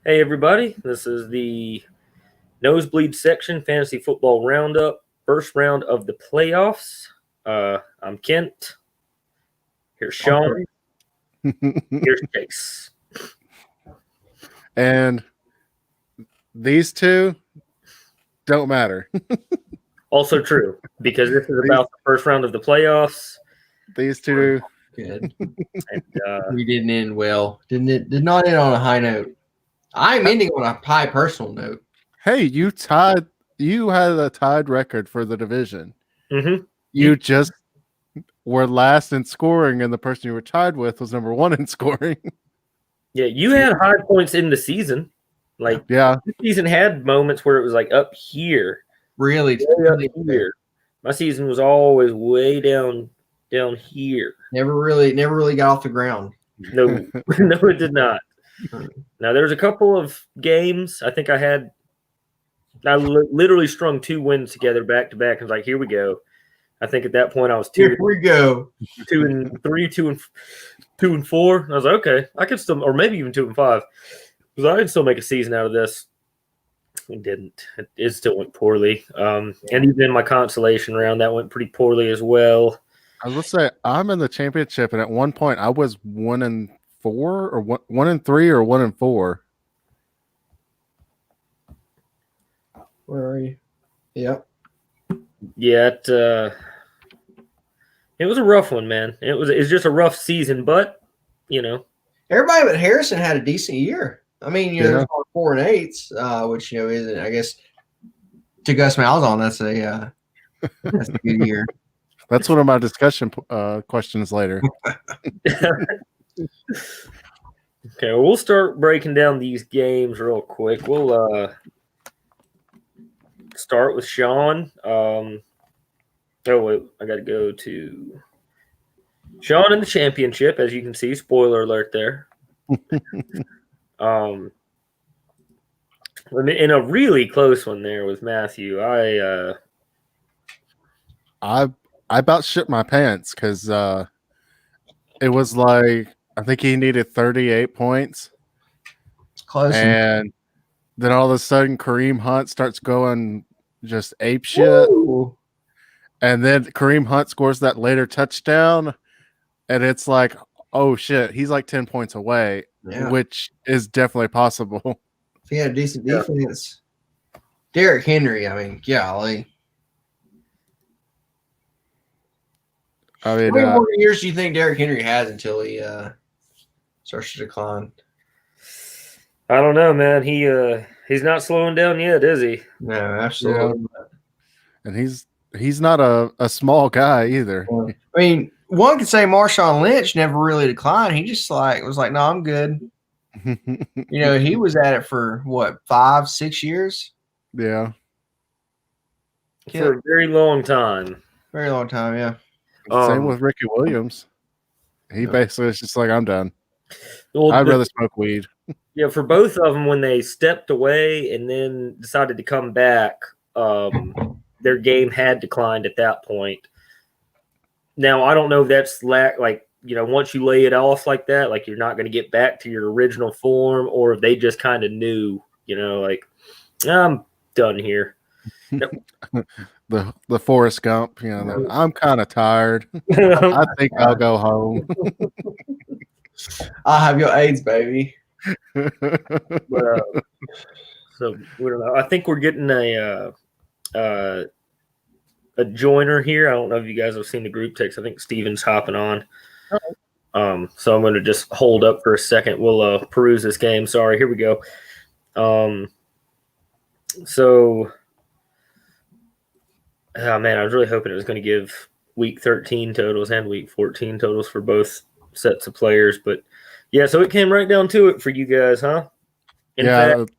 Hey everybody, this is the Nosebleed Section Fantasy Football Roundup, first round of the playoffs. I'm Kent. Here's Sean. Here's Chase. And these two don't matter. Also true, because this is about the first round of the playoffs. These two. Good. And, We didn't end well. Did not end on a high note. I'm ending on a high personal note. Hey, you tied. You had a tied record for the division. Mm-hmm. You just were last in scoring, and the person you were tied with was number one in scoring. Yeah, you had high points in the season. Like, yeah, the season had moments where it was like up here. Really, Way up here. My season was always way down here. Never really got off the ground. No, no, it did not. Now there's a couple of games. I think I literally strung 2 wins together back to back. I was like, here we go. I think at that point I was Here we go. 2-3, 2-4. I was like, okay, I could still, or maybe even 2-5, because I could still make a season out of this. It didn't. It still went poorly. And even in my consolation round, that went pretty poorly as well. I was gonna say I'm in the championship, and at one point I was 1-4 or 1-3 or 1-4. Where are you? Yep. Yeah, it was a rough one, man. It's just a rough season, but everybody but Harrison had a decent year. I mean, there's 4 and 8s, which isn't. I guess to Gus Malzahn, that's a good year. That's one of my discussion questions later. Okay, well, we'll start breaking down these games real quick. We'll start with Sean. Oh, wait, I got to go to Sean in the championship, as you can see. Spoiler alert there. In a really close one there with Matthew, I about shit my pants because it was like I think he needed 38 points. It's close. And then all of a sudden Kareem Hunt starts going just ape shit. Woo! And then Kareem Hunt scores that later touchdown. And it's like, oh shit, he's like 10 points away, which is definitely possible. If he had a decent defense. Derrick Henry, I mean, golly. I mean, how many more years do you think Derrick Henry has until he starts to decline? I don't know, man. He's not slowing down yet, is he? No, absolutely. Yeah. And he's not a small guy either. I mean, one could say Marshawn Lynch never really declined. He just was like, no, I'm good. He was at it for what, 5-6 years? Yeah. For a very long time. Very long time, yeah. Same with Ricky Williams. He basically is just like, I'm done. Well, I'd rather smoke weed. Yeah, for both of them, when they stepped away and then decided to come back, their game had declined at that point. Now, I don't know if that's once you lay it off like that, like you're not going to get back to your original form, or if they just kind of knew, I'm done here. The Forrest Gump, I'm kind of tired. I think I'll go home. I'll have your AIDS, baby. But, so we don't know. I think we're getting a joiner here. I don't know if you guys have seen the group text. I think Steven's hopping on. So I'm going to just hold up for a second. We'll peruse this game. Sorry, here we go. Man, I was really hoping it was going to give week 13 totals and week 14 totals for both sets of players. But, yeah, so it came right down to it for you guys, huh? In fact,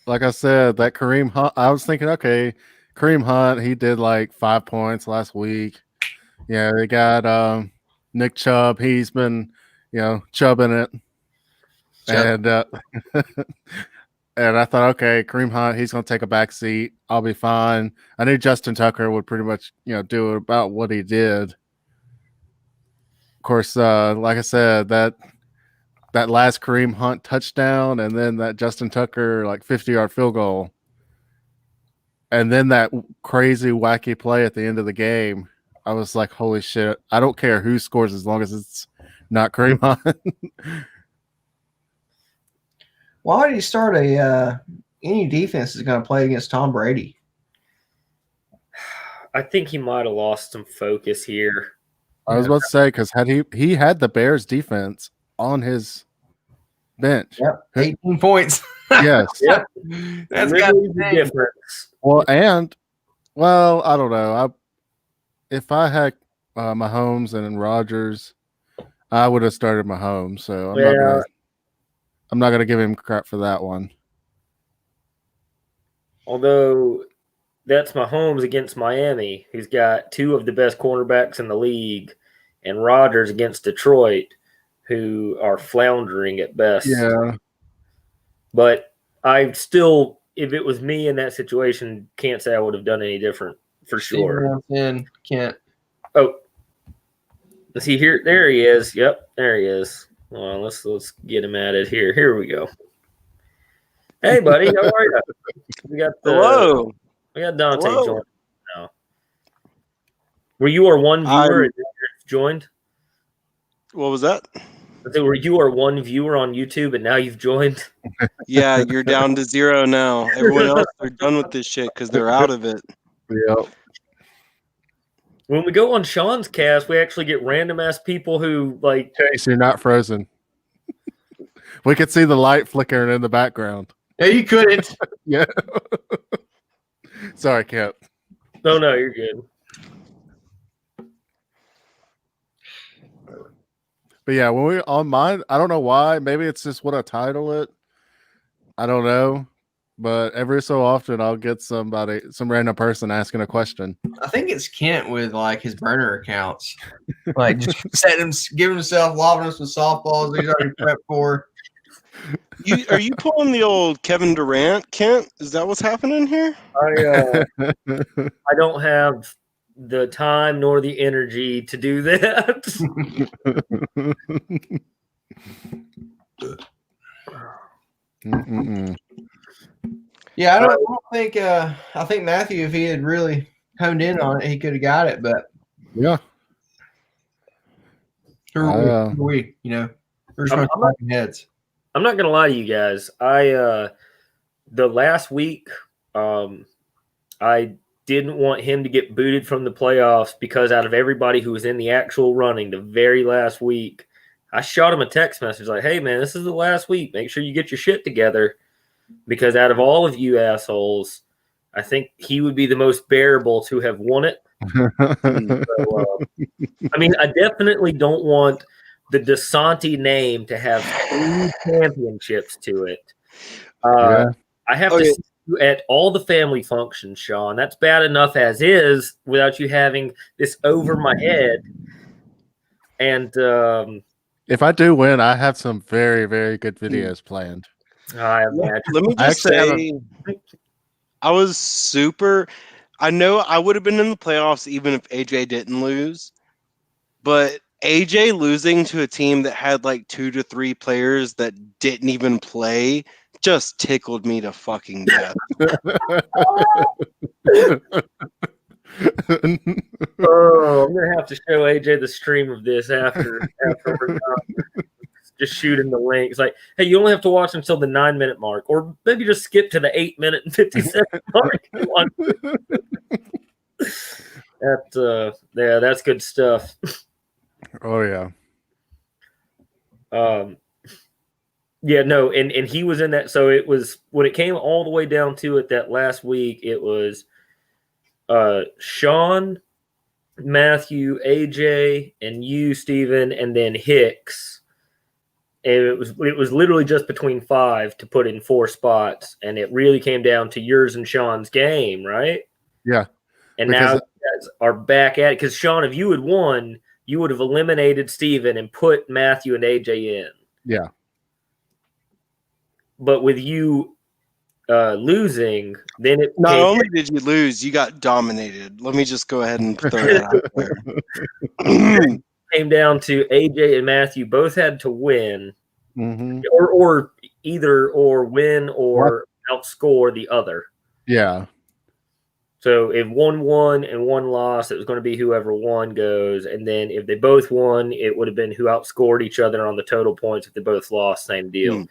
like I said, that Kareem Hunt, I was thinking, okay, Kareem Hunt, he did like 5 points last week. Yeah, they got Nick Chubb. He's been, chubbing it. And and I thought, okay, Kareem Hunt, he's going to take a back seat. I'll be fine. I knew Justin Tucker would pretty much, do about what he did. Of course, like I said, that that last Kareem Hunt touchdown, and then that Justin Tucker 50-yard field goal, and then that crazy wacky play at the end of the game. I was like, holy shit! I don't care who scores as long as it's not Kareem Hunt. Why would he start any defense is going to play against Tom Brady? I think he might have lost some focus here. I was about to say, because he had the Bears defense on his bench. Yep, 18 points. Yes. Yep. That's really the difference. Well, I don't know. If I had Mahomes and Rodgers, I would have started Mahomes. So I'm not gonna give him crap for that one. Although that's Mahomes against Miami, who's got two of the best cornerbacks in the league, and Rodgers against Detroit, who are floundering at best. Yeah. But I still, if it was me in that situation, can't say I would have done any different for sure. Can't. Oh, let's see here. There he is. Yep, there he is. Well, let's get him at it here. Here we go. Hey, buddy, how are you? We got Hello. We got Dante joined now. Were you our one viewer and joined? What was that? Were you our one viewer on YouTube and now you've joined? Yeah, you're down to 0 now. Everyone else, they're done with this shit because they're out of it. Yep. When we go on Sean's cast, we actually get random ass people who Chase, you're not frozen. We could see the light flickering in the background. Yeah, you couldn't. Yeah. Sorry, Kip. No, you're good. But yeah, when we on mine, I don't know why. Maybe it's just what I title it. I don't know. But every so often I'll get some random person asking a question. I think it's Kent with his burner accounts. Just giving himself, lobbing us with softballs he's already prepped for. Are you pulling the old Kevin Durant, Kent? Is that what's happening here? I don't have the time nor the energy to do that. Yeah, I don't think. I think Matthew, if he had really honed in on it, he could have got it. But yeah, who are we? we're just talking heads. I'm not gonna lie to you guys. The last week, I didn't want him to get booted from the playoffs because out of everybody who was in the actual running, the very last week, I shot him a text message like, "Hey man, this is the last week. Make sure you get your shit together." Because out of all of you assholes, I think he would be the most bearable to have won it. I definitely don't want the DeSanti name to have 3 championships to it. I have to see you at all the family functions, Sean. That's bad enough as is without you having this over my head. And if I do win, I have some very, very good videos planned. Let me just say, I was super. I know I would have been in the playoffs even if AJ didn't lose, but AJ losing to a team that had 2 to 3 players that didn't even play just tickled me to fucking death. I'm gonna have to show AJ the stream of this after we're done. Just shoot him the link. It's like, hey, you only have to watch until the 9-minute mark, or maybe just skip to the 8-minute and 50-second mark. That's good stuff. Oh yeah. Yeah, no, and he was in that. So it was when it came all the way down to it that last week. It was Sean, Matthew, AJ, and you, Steven, and then Hicks. And it was literally just between 5 to put in 4 spots, and it really came down to yours and Sean's game, right? Yeah. And now you guys are back at it because Sean, if you had won, you would have eliminated Steven and put Matthew and AJ in. Yeah. But with you losing, then it not only did you lose, you got dominated. Let me just go ahead and throw that out there. Came down to AJ and Matthew both had to win, or either or win or outscore the other. Yeah. So if one won and one lost, it was going to be whoever won goes. And then if they both won, it would have been who outscored each other on the total points. If they both lost, same deal.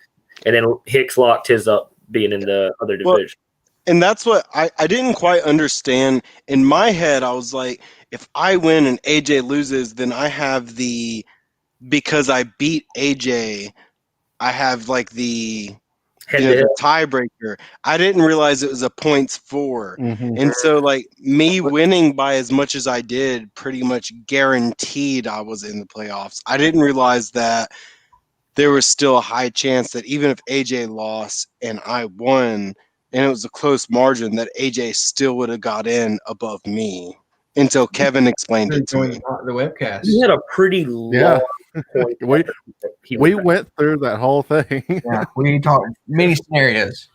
And then Hicks locked his up being in the other division. And that's what I didn't quite understand. In my head, I was like, if I win and AJ loses, then I have because I beat AJ, I have like the tiebreaker. I didn't realize it was a points for. And so like me winning by as much as I did pretty much guaranteed I was in the playoffs. I didn't realize that there was still a high chance that even if AJ lost and I won and it was a close margin, that AJ still would have got in above me until Kevin explained it to me. The webcast. He had a pretty long point. We went through that whole thing. Yeah, we talked many scenarios.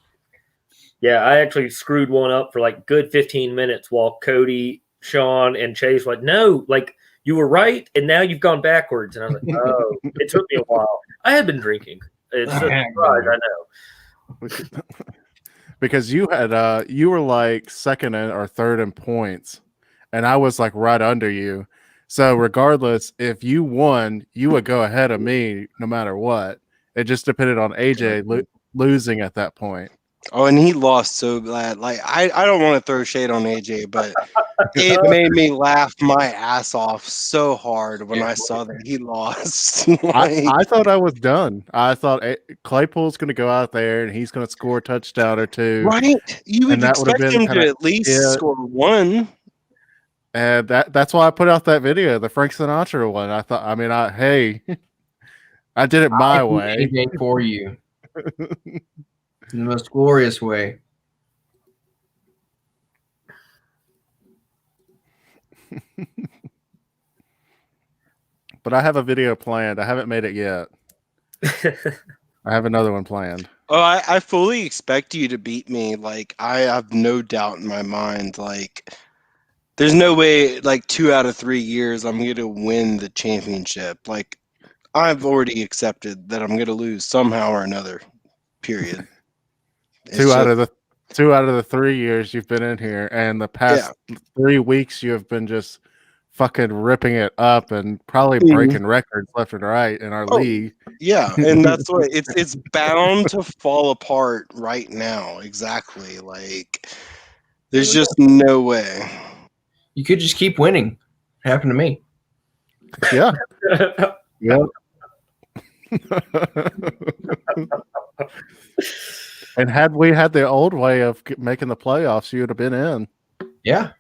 Yeah, I actually screwed one up for like good 15 minutes while Cody, Sean, and Chase were like, no, like you were right, and now you've gone backwards. And I was like, oh, it took me a while. I had been drinking. It's a surprise, I know. Because you had you were like second or third in points, and I was like right under you. So regardless, if you won, you would go ahead of me no matter what. It just depended on AJ losing at that point. Oh, and he lost so bad. Like I don't want to throw shade on AJ, but it made me laugh my ass off so hard when I saw that he lost. I thought I was done. I thought Claypool's going to go out there and he's going to score a touchdown or two. Right? You would expect him to at least score one. And that's why I put out that video, the Frank Sinatra one. I thought, I did it my way. AJ for you. In the most glorious way. But I have a video planned. I haven't made it yet. I have another one planned. Oh, I fully expect you to beat me. Like, I have no doubt in my mind. Like, there's no way, like, 2 out of 3 years I'm going to win the championship. Like, I've already accepted that I'm going to lose somehow or another, period. Two out of the 3 years you've been in here, and the past 3 weeks you have been just fucking ripping it up and probably breaking records left and right in our league. Yeah, and that's what it's bound to fall apart right now. Exactly. Like, there's just no way. You could just keep winning. It happened to me. Yeah. Yeah. And had we had the old way of making the playoffs, you would have been in. Yeah.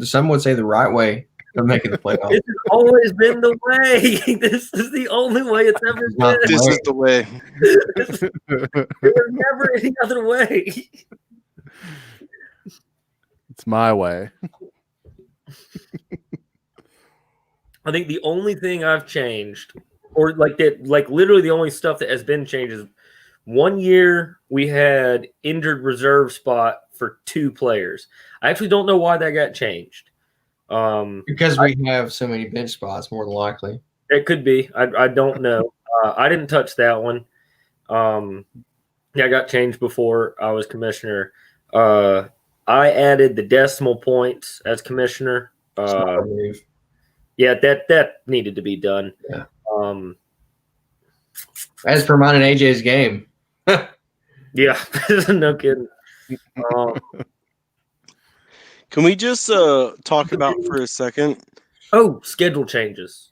Some would say the right way of making the playoffs. This has always been the way. This is the only way it's ever been. This is the way. There was never any other way. It's my way. I think the only thing I've changed, or like literally the only stuff that has been changed is 1 year we had injured reserve spot for 2 players. I actually don't know why that got changed. Because we have so many bench spots, more than likely. It could be. I don't know. I didn't touch that one. Yeah, I got changed before I was commissioner. I added the decimal points as commissioner. Yeah, that needed to be done. Yeah. As per mine and AJ's game. Yeah, no kidding. Can we just talk about for a second? Oh, schedule changes.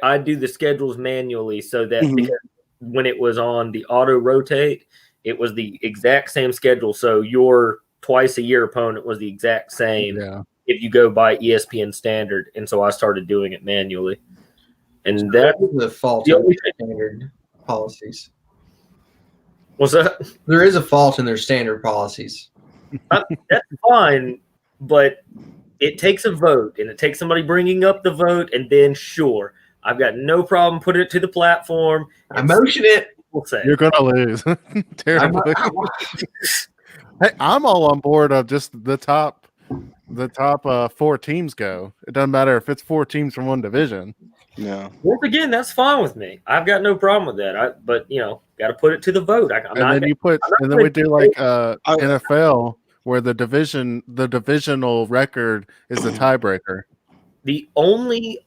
I do the schedules manually so that because when it was on the auto rotate, it was the exact same schedule. So your twice a year opponent was the exact same if you go by ESPN standard. And so I started doing it manually. And so that is the fault in their standard policies. What's that? There is a fault in their standard policies. That's fine, but it takes a vote, and it takes somebody bringing up the vote, and then sure, I've got no problem putting it to the platform. I motion it. We'll say you're gonna lose. Terribly. Hey, I'm all on board of just the top 4 teams go. It doesn't matter if it's 4 teams from one division. No. Once again, that's fine with me. I've got no problem with that. But got to put it to the vote. And then we do like NFL, where the divisional record is the tiebreaker. The only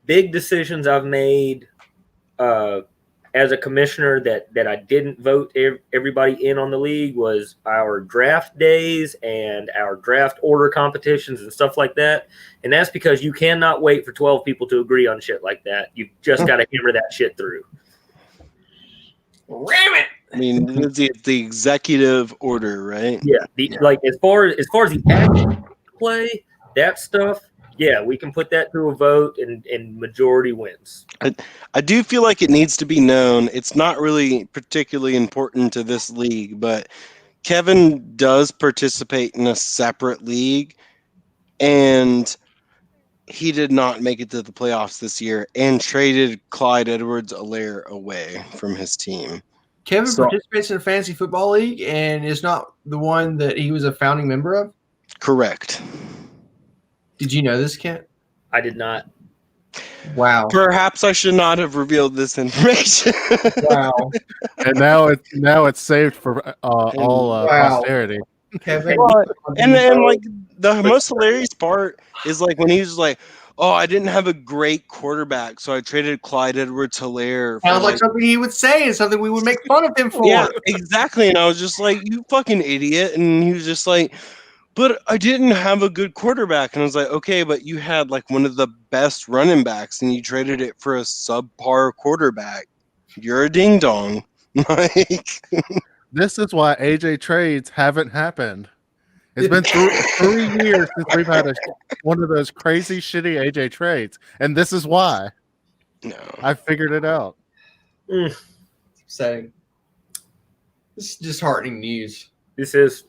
big decisions I've made as a commissioner that I didn't vote everybody in on the league was our draft days and our draft order competitions and stuff like that. And that's because you cannot wait for 12 people to agree on shit like that. You just got to hammer that shit through. Ram it. I mean, it's the executive order, right? Yeah. Like as far as the actual play, that stuff, yeah, we can put that to a vote and majority wins. I do feel like it needs to be known. It's not really particularly important to this league, but Kevin does participate in a separate league, and he did not make it to the playoffs this year and traded Clyde Edwards-Helaire away from his team. Kevin participates in a fantasy football league and is not the one that he was a founding member of? Correct. Did you know this, Kent? I did not. Wow. Perhaps I should not have revealed this information. Wow. And now it's saved for all posterity. Kevin. And then like the most hilarious part is like when he was like, "Oh, I didn't have a great quarterback, so I traded Clyde Edwards-Helaire." Sounds like something he would say and something we would make fun of him for. Yeah, exactly. And I was just like, "You fucking idiot!" And he was just like, "But I didn't have a good quarterback." And I was like, "Okay, but you had like one of the best running backs, and you traded it for a subpar quarterback. You're a ding dong." Like, this is why AJ trades haven't happened. It's been 3 years since we've had one of those crazy, shitty AJ trades, and this is why. no, I figured it out. Upsetting. This is disheartening news. This is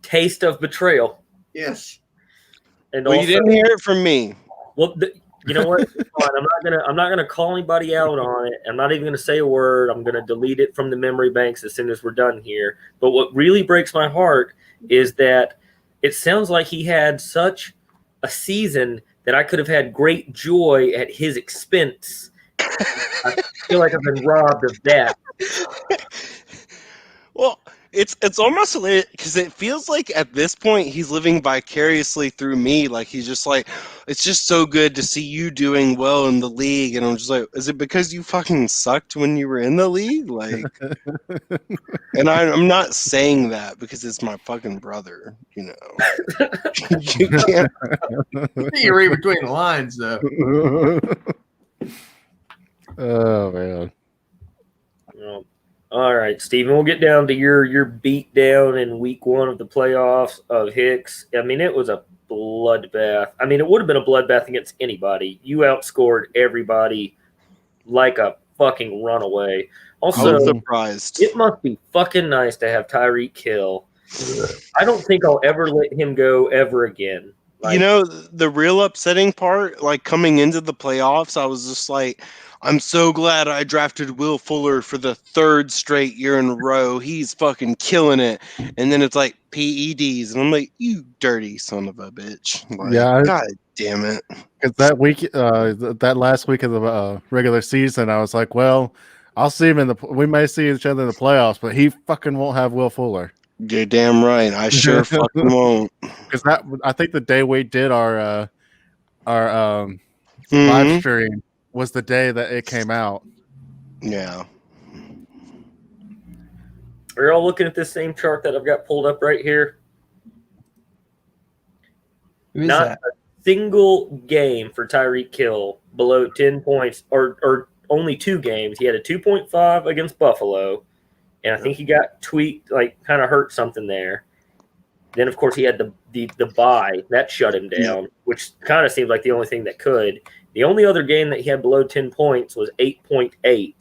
taste of betrayal. Yes. And well, also, you didn't hear it from me. Well, you know what? I'm not gonna call anybody out on it. I'm not even gonna say a word. I'm gonna delete it from the memory banks as soon as we're done here. But what really breaks my heart is that it sounds like he had such a season that I could have had great joy at his expense. I feel like I've been robbed of that. Well, it's almost hilarious because it feels like at this point he's living vicariously through me. Like he's just like, it's just so good to see you doing well in the league, and I'm just like, is it because you fucking sucked when you were in the league? Like, and I'm not saying that because it's my fucking brother, you know. You can't. You read between the lines, though. Oh man. Well, all right, Steven, we'll get down to your beat down in week 1 of the playoffs of Hicks. I mean, it was a bloodbath. I mean, it would have been a bloodbath against anybody. You outscored everybody like a fucking runaway. Also, I'm surprised. It must be fucking nice to have Tyreek Hill. I don't think I'll ever let him go ever again. You know, the real upsetting part, like coming into the playoffs, I was just like, I'm so glad I drafted Will Fuller for the 3rd straight year in a row. He's fucking killing it. And then it's like PEDs. And I'm like, you dirty son of a bitch. Like, yeah. God damn it. Because that week, that last week of the regular season, I was like, well, I'll see him we may see each other in the playoffs, but he fucking won't have Will Fuller. You're damn right. I sure fucking won't. Because I think the day we did our live stream was the day that it came out. Yeah. Are you all looking at this same chart that I've got pulled up right here? Who is Not that? a single game for Tyreek Hill below 10 points, or only 2 games. He had a 2.5 against Buffalo, and I think he got tweaked, like kind of hurt something there. Then, of course, he had the bye. That shut him down, which kind of seemed like the only thing that could. The only other game that he had below 10 points was 8.8, 10.6,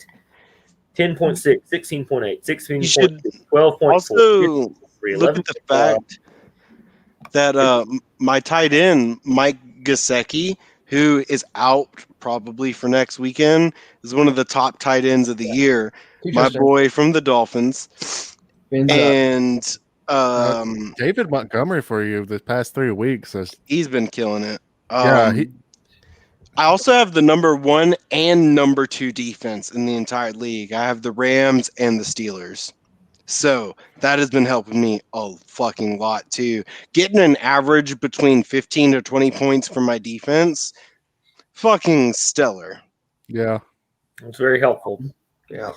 16.8, 16.2, 12.4. Also, look at the fact that my tight end, Mike Gesicki, who is out probably for next weekend, is one of the top tight ends of the year. My boy from the Dolphins. And David Montgomery for you the past 3 weeks. He's been killing it. Yeah, I also have the number 1 and number 2 defense in the entire league. I have the Rams and the Steelers. So that has been helping me a fucking lot too. Getting an average between 15 to 20 points from my defense, fucking stellar. Yeah. It's very helpful. Yeah.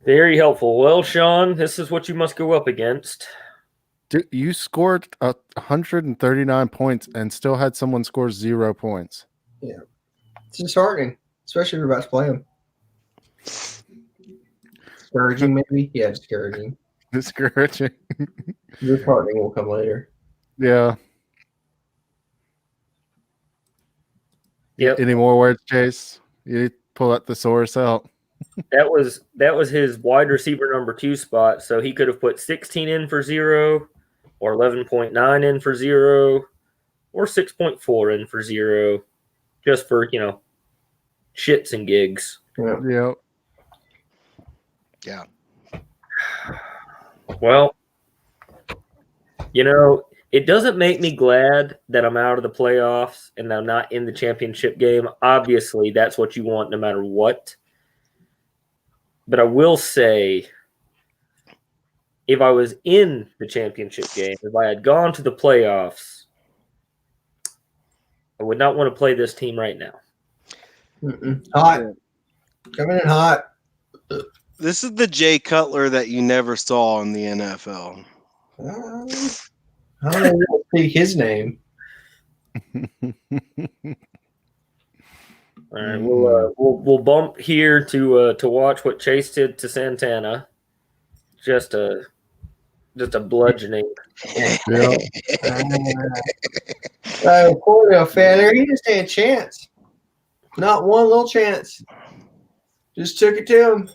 Very helpful. Well, Sean, this is what you must go up against. Dude, you scored 139 points and still had someone score 0 points. Yeah. It's disheartening, especially if you're about to play them. Discouraging, maybe? Yeah, discouraging. Discouraging. Disheartening will come later. Yeah. Yep. Any more words, Chase? You pull that thesaurus out. That was his wide receiver number 2 spot. So he could have put 16 in for 0, or 11.9 in for 0, or 6.4 in for 0, just for shits and gigs. Yeah. Yeah. Well, it doesn't make me glad that I'm out of the playoffs and I'm not in the championship game. Obviously, that's what you want no matter what. But I will say, if I was in the championship game, if I had gone to the playoffs, I would not want to play this team right now. Hot. Coming in hot. This is the Jay Cutler that you never saw in the NFL. I don't know how to speak his name. All right, we'll bump here to watch what Chase did to Santana. Just a bludgeoning. Yeah. Cornell fan there, he just had a chance. Not one little chance. Just took it to him.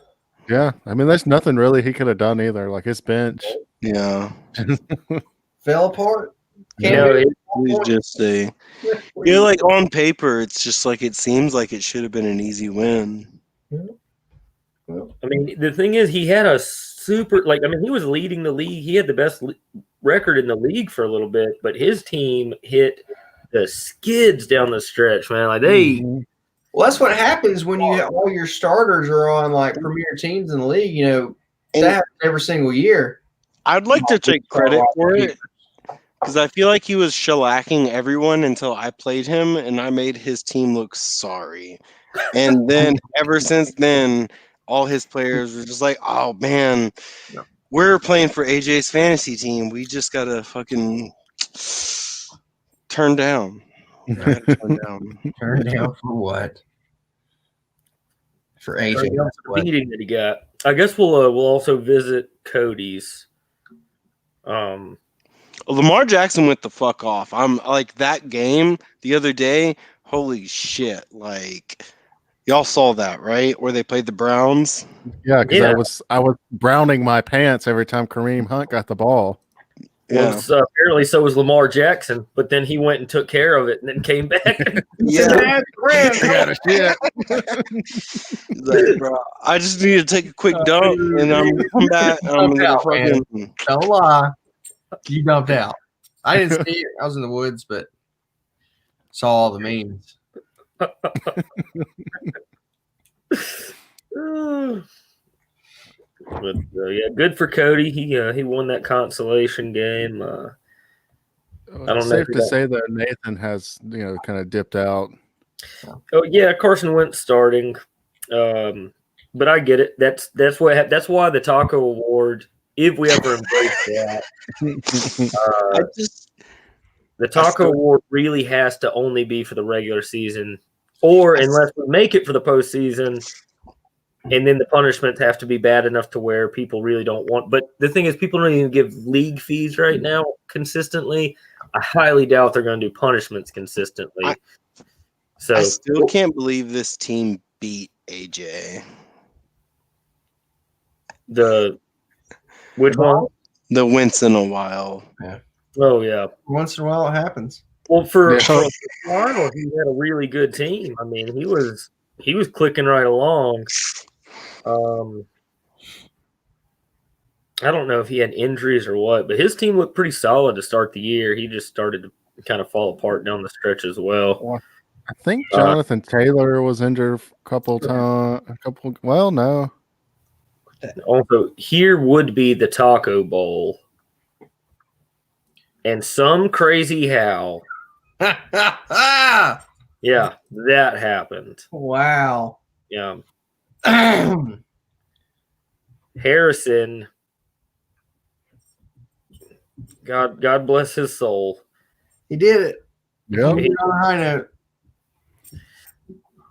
Yeah. I mean, there's nothing really he could have done either. Like his bench. Yeah. Fell apart. He's just like on paper, it's just like it seems like it should have been an easy win. I mean, the thing is, he had a super he was leading the league. He had the best record in the league for a little bit, but his team hit the skids down the stretch, man. Like they. Well, that's what happens when you have all your starters are on like premier teams in the league. That happens every single year. I'd like to take credit for it because I feel like he was shellacking everyone until I played him and I made his team look sorry. And then ever since then, all his players were just like, "Oh man, we're playing for AJ's fantasy team. We just gotta fucking turn down." Turn down for what? For AJ. The beating that he got. I guess we'll also visit Cody's. Lamar Jackson went the fuck off. I'm like that game the other day. Holy shit! Like y'all saw that, right? Where they played the Browns. Yeah, because I was browning my pants every time Kareem Hunt got the ball. Well, apparently so was Lamar Jackson, but then he went and took care of it and then came back. Yeah, got a shit. Like, bro, I just need to take a quick dump and I'm gonna come back. I'm gonna fucking don't lie. You dumped out. I didn't see it. I was in the woods, but saw all the memes. But good for Cody. He won that consolation game. I don't know. Safe to say that Nathan has kind of dipped out. Oh yeah, Carson Wentz starting, but I get it. That's why the Taco Award, if we ever embrace that, the Taco Award really has to only be for the regular season, or unless we make it for the postseason. And then the punishments have to be bad enough to where people really don't want. But the thing is, people don't even give league fees right now consistently. I highly doubt they're going to do punishments consistently. I still can't believe this team beat AJ. Which one? The once in a while. Yeah. Oh yeah. Once in a while, it happens. Well, for Arnold, he had a really good team. I mean, he was clicking right along. I don't know if he had injuries or what, but his team looked pretty solid to start the year. He just started to kind of fall apart down the stretch as well. I think Jonathan Taylor was injured a couple times. Well, no. Also, here would be the Taco Bowl. And some crazy how. Yeah, that happened. Wow. Yeah. Harrison, God bless his soul. He did it. Yeah. He on a high note.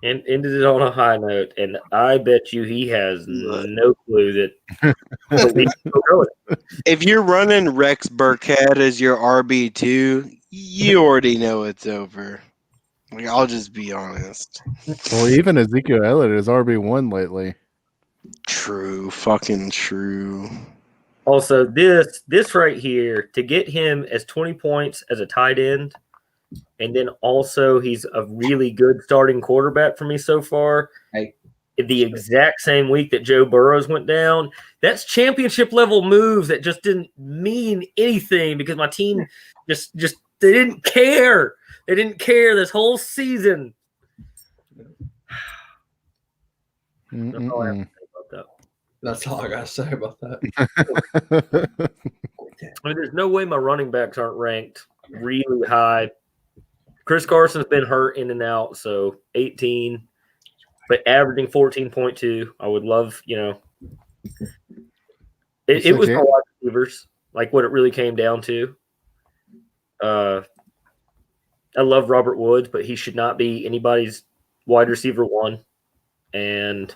And ended it on a high note, and I bet you he has no clue that. If you're running Rex Burkhead as your RB2, you already know it's over. Like, I'll just be honest. Well, even Ezekiel Elliott is RB1 lately. True, fucking true. Also, this right here, to get him as 20 points as a tight end, and then also he's a really good starting quarterback for me so far. Hey. The exact same week that Joe Burrows went down, that's championship level moves that just didn't mean anything because my team just they didn't care. They didn't care this whole season. That's all I have to say about that. That's all I gotta say about that. I mean, there's no way my running backs aren't ranked really high. Chris Carson's been hurt in and out, so 18, but averaging 14.2. I would love, it was my wide receivers, like what it really came down to. I love Robert Woods, but he should not be anybody's wide receiver one. And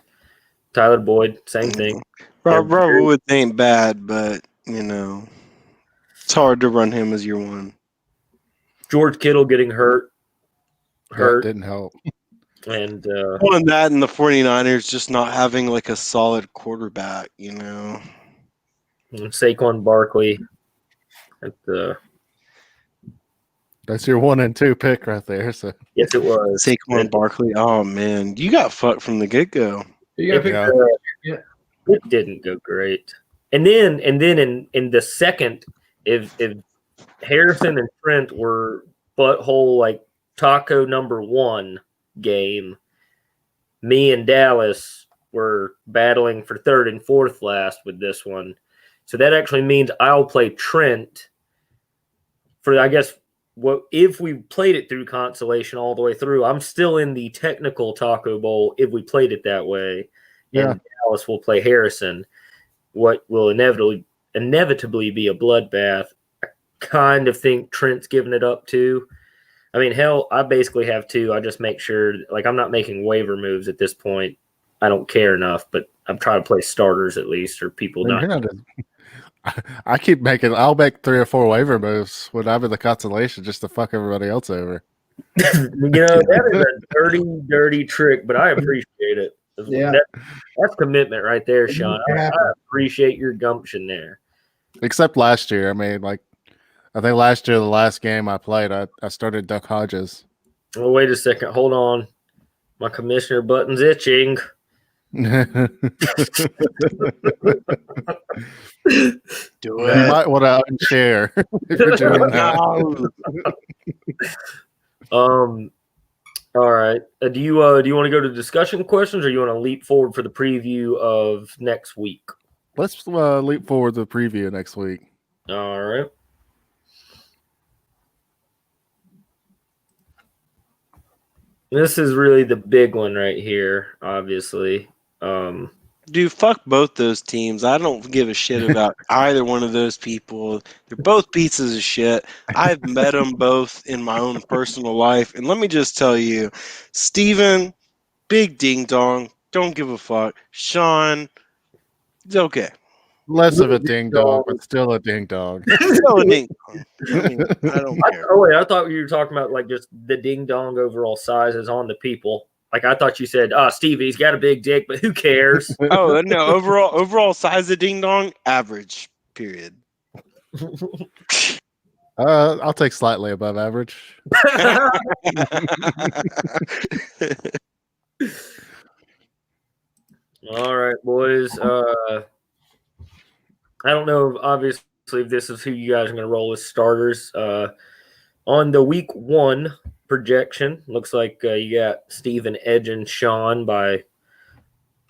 Tyler Boyd, same thing. Robert Woods ain't bad, but, it's hard to run him as your one. George Kittle getting hurt. That didn't help. And that and the 49ers just not having like a solid quarterback, And Saquon Barkley. That's your 1 and 2 pick right there. So yes, it was Saquon Barkley. Oh man, you got fucked from the get go. You gotta pick it didn't go great. And then in the second, if Harrison and Trent were butthole like taco number 1 game, me and Dallas were battling for 3rd and 4th last with this one. So that actually means I'll play Trent for, I guess, what if we played it through consolation all the way through. I'm still in the technical Taco Bowl if we played it that way. Yeah. And Dallas will play Harrison. What will inevitably be a bloodbath. I kind of think Trent's giving it up too. I mean, hell, I basically have 2. I just make sure, like, I'm not making waiver moves at this point. I don't care enough, but I'm trying to play starters at least, or people not. I keep I'll make 3 or 4 waiver moves when I'm in the consolation just to fuck everybody else over. That is a dirty, dirty trick, but I appreciate it. Yeah. That's commitment right there, Sean. I appreciate your gumption there. Except last year. I mean, like, I think last year, the last game I played, I started Duck Hodges. Well, wait a second. Hold on. My commissioner button's itching. Do it. You might want to unshare if you're doing that. All right. Do you want to go to discussion questions, or you want to leap forward for the preview of next week? Let's leap forward to the preview next week. All right. This is really the big one right here, obviously. Dude, fuck both those teams. I don't give a shit about either one of those people. They're both pieces of shit. I've met them both in my own personal life. And let me just tell you, Steven, big ding dong, don't give a fuck. Sean, it's okay. Less of a ding dong, but still a ding dong. Still a ding dong. I mean, I don't care. Oh, wait, I thought you were talking about like just the ding dong overall sizes on the people. Like I thought you said, Stevie's got a big dick, but who cares? Oh no, overall size of ding dong, average. Period. I'll take slightly above average. All right, boys. I don't know, obviously, if this is who you guys are going to roll as starters. On the week 1 projection. Looks like you got Steven edging Sean by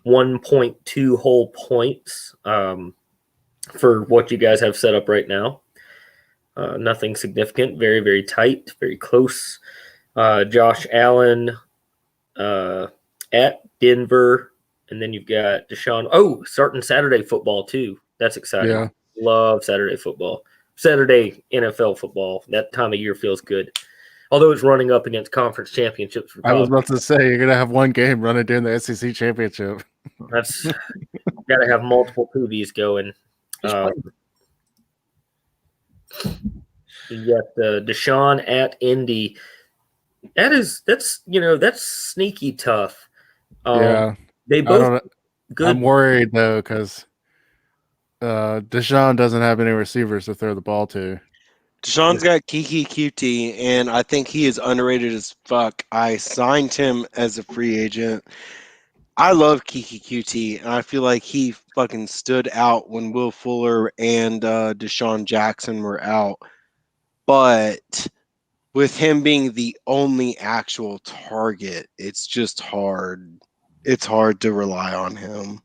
1.2 whole points for what you guys have set up right now. Nothing significant. Very, very tight. Very close. Josh Allen at Denver. And then you've got Deshaun. Oh, starting Saturday football, too. That's exciting. Yeah. Love Saturday football. Saturday NFL football. That time of year feels good. Although it's running up against conference championships for college. I was about to say, you're going to have one game running during the SEC championship. That's got to have multiple Poobies going. You got Deshaun at Indy. That's sneaky tough. Yeah. They both good. I'm worried, though, because Deshaun doesn't have any receivers to throw the ball to. Deshaun's got Kiki QT, and I think he is underrated as fuck. I signed him as a free agent. I love Kiki QT, and I feel like he fucking stood out when Will Fuller and Deshaun Jackson were out. But with him being the only actual target, it's just hard. It's hard to rely on him.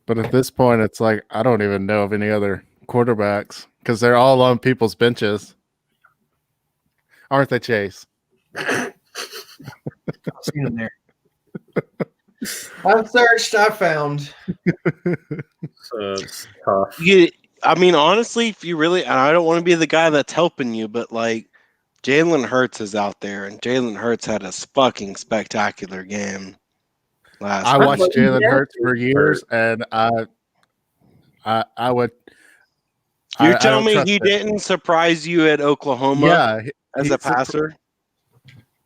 But at this point, it's like I don't even know of any other quarterbacks because they're all on people's benches. Aren't they, Chase? I've seen them there. I've searched, I found. It's tough. I mean, honestly, if you really, and I don't want to be the guy that's helping you, but like Jalen Hurts is out there, and Jalen Hurts had a fucking spectacular game. I watched Jalen Hurts for years, and I would. You're telling me he didn't surprise you at Oklahoma as a passer?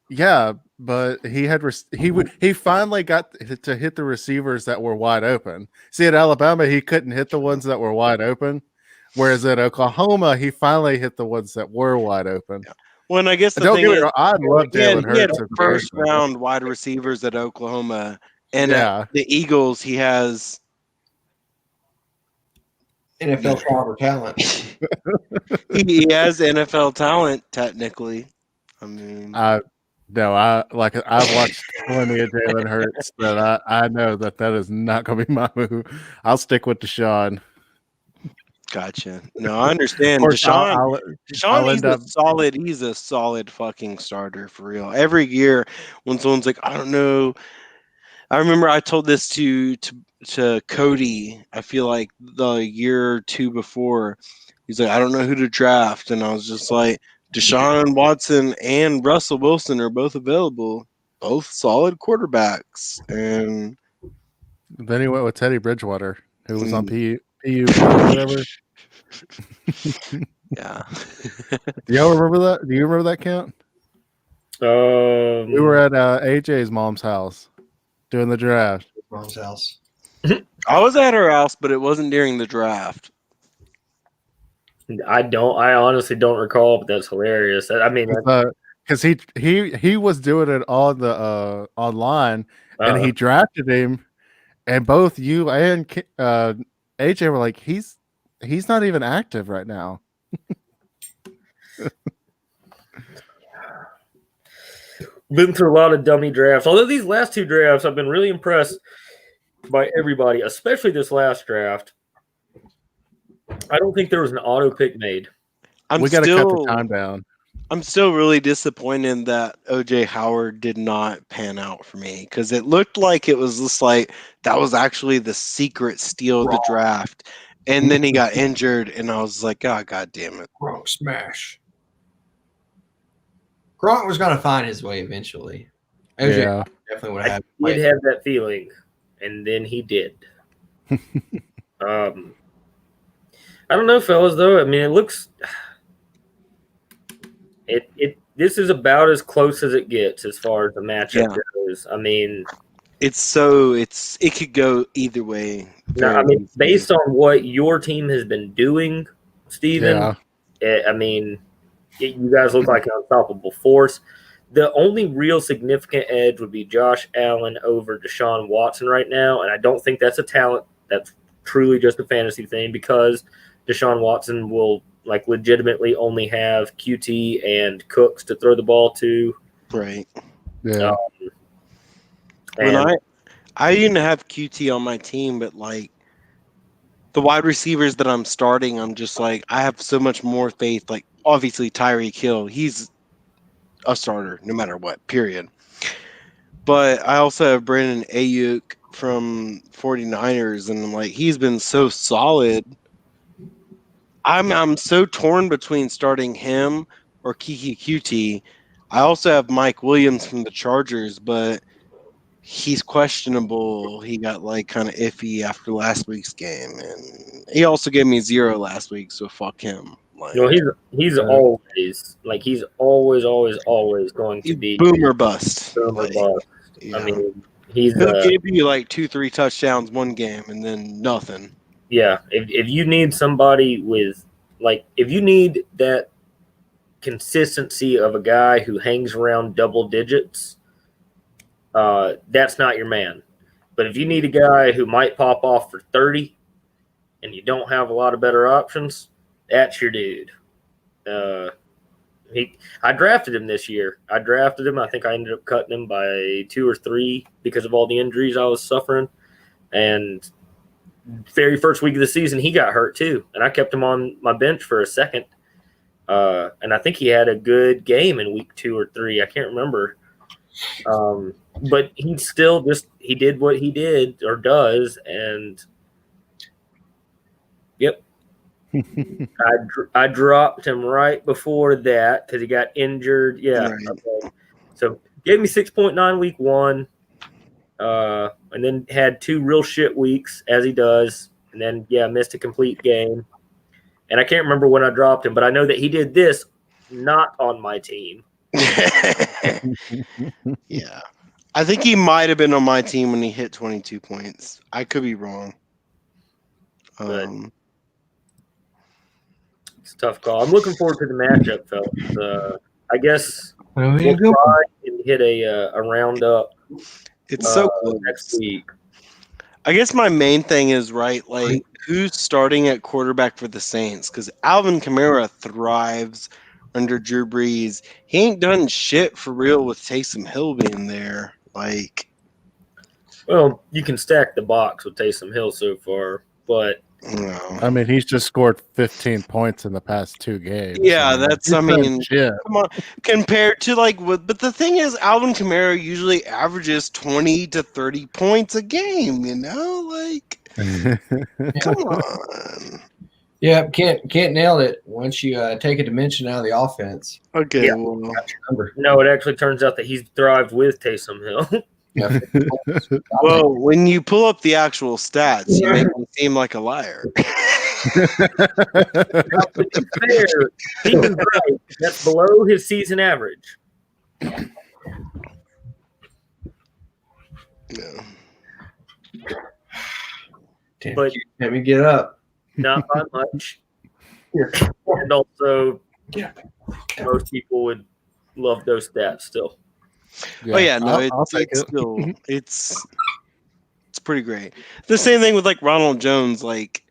Yeah, but he finally got to hit the receivers that were wide open. See, at Alabama, he couldn't hit the ones that were wide open, whereas at Oklahoma, he finally hit the ones that were wide open. Yeah. Well, and I guess the thing is, I love Jalen Hurts. He had first round wide receivers at Oklahoma, and at the Eagles, he has NFL caliber talent. he has NFL talent, technically. I mean, I've watched plenty of Jalen Hurts that I know that is not going to be my move. I'll stick with Deshaun. Gotcha. No, I understand. Deshaun he's a solid fucking starter for real. Every year when someone's like, I don't know. I remember I told this to Cody, I feel like the year or two before. He's like, I don't know who to draft. And I was just like, Deshaun Watson and Russell Wilson are both available. Both solid quarterbacks. And then he went with Teddy Bridgewater, who was on PU or whatever. Yeah. Do y'all remember that? Do you remember that count? We were at AJ's mom's house doing the draft. Mom's house. I was at her house, but it wasn't during the draft. I honestly don't recall, but that's hilarious. I mean, because he was doing it on the online, and he drafted him, and both you and AJ were like, he's not even active right now. Been through a lot of dummy drafts. Although these last two drafts, I've been really impressed by everybody, especially this last draft. I don't think there was an auto pick made. We got to cut the time down. I'm still really disappointed that OJ Howard did not pan out for me because it looked like it was just like that was actually the secret steal of the draft. And then he got injured, and I was like, oh, God damn it. Gronk smash. Gronk was going to find his way eventually. OJ definitely would have. I did have that feeling, and then he did. I don't know, fellas, though. I mean, it looks this is about as close as it gets as far as the matchup goes. I mean, it could go either way. I mean, based on what your team has been doing, Steven, I mean, you guys look like an unstoppable force. The only real significant edge would be Josh Allen over Deshaun Watson right now, and I don't think that's a talent. That's truly just a fantasy thing because Deshaun Watson will like legitimately only have QT and Cooks to throw the ball to. Right. Yeah. When And I didn't have QT on my team, but like the wide receivers that I'm starting, I'm just like, I have so much more faith. Like, obviously, Tyreek Hill, he's a starter no matter what, period. But I also have Brandon Ayuk from 49ers, and I'm like, he's been so solid. I'm so torn between starting him or Kiki QT. I also have Mike Williams from the Chargers, but he's questionable. He got like kind of iffy after last week's game, and he also gave me 0 last week, so fuck him. Like, he's always like he's always going to be boomer bust. boomer Like, bust. yeah. I mean, he'll give you like 2-3 touchdowns one game and then nothing. Yeah, if you need somebody with if you need that consistency of a guy who hangs around double digits, that's not your man. But if you need a guy who might pop off for 30 and you don't have a lot of better options, that's your dude. I drafted him this year. I think I ended up cutting him by 2 or 3 because of all the injuries I was suffering. And very first week of the season, he got hurt too. And I kept him on my bench for a second. And I think he had a good game in week 2 or 3. I can't remember. But he still he did what he did or does. And yep. I dropped him right before that because he got injured. Yeah. Right. Okay. So gave me 6.9 week 1. And then had 2 real shit weeks as he does. And then, missed a complete game. And I can't remember when I dropped him, but I know that he did this not on my team. Yeah. I think he might have been on my team when he hit 22 points. I could be wrong. It's a tough call. I'm looking forward to the matchup, fellas. I guess Well, we'll try and hit a roundup. It's so close. Next week. I guess my main thing is, right, like, who's starting at quarterback for the Saints? Because Alvin Kamara thrives under Drew Brees. He ain't done shit for real with Taysom Hill being there. Like, well, you can stack the box with Taysom Hill so far, but I mean, he's just scored 15 points in the past 2 games. Yeah, that's, I mean, yeah. Come on, compared to but the thing is, Alvin Kamara usually averages 20 to 30 points a game, like, come on. Yeah, can't nail it once you take a dimension out of the offense. Okay, Yeah. well, no, it actually turns out that he's thrived with Taysom Hill. Yeah. well, when you pull up the actual stats, you make him seem like a liar. To be fair, he was right. That's below his season average. Yeah. Damn, But let me get up. not by much. And also, most people would love those stats still. Oh yeah, no, I'll take it's it. still it's pretty great. The same thing with like Ronald Jones. Like,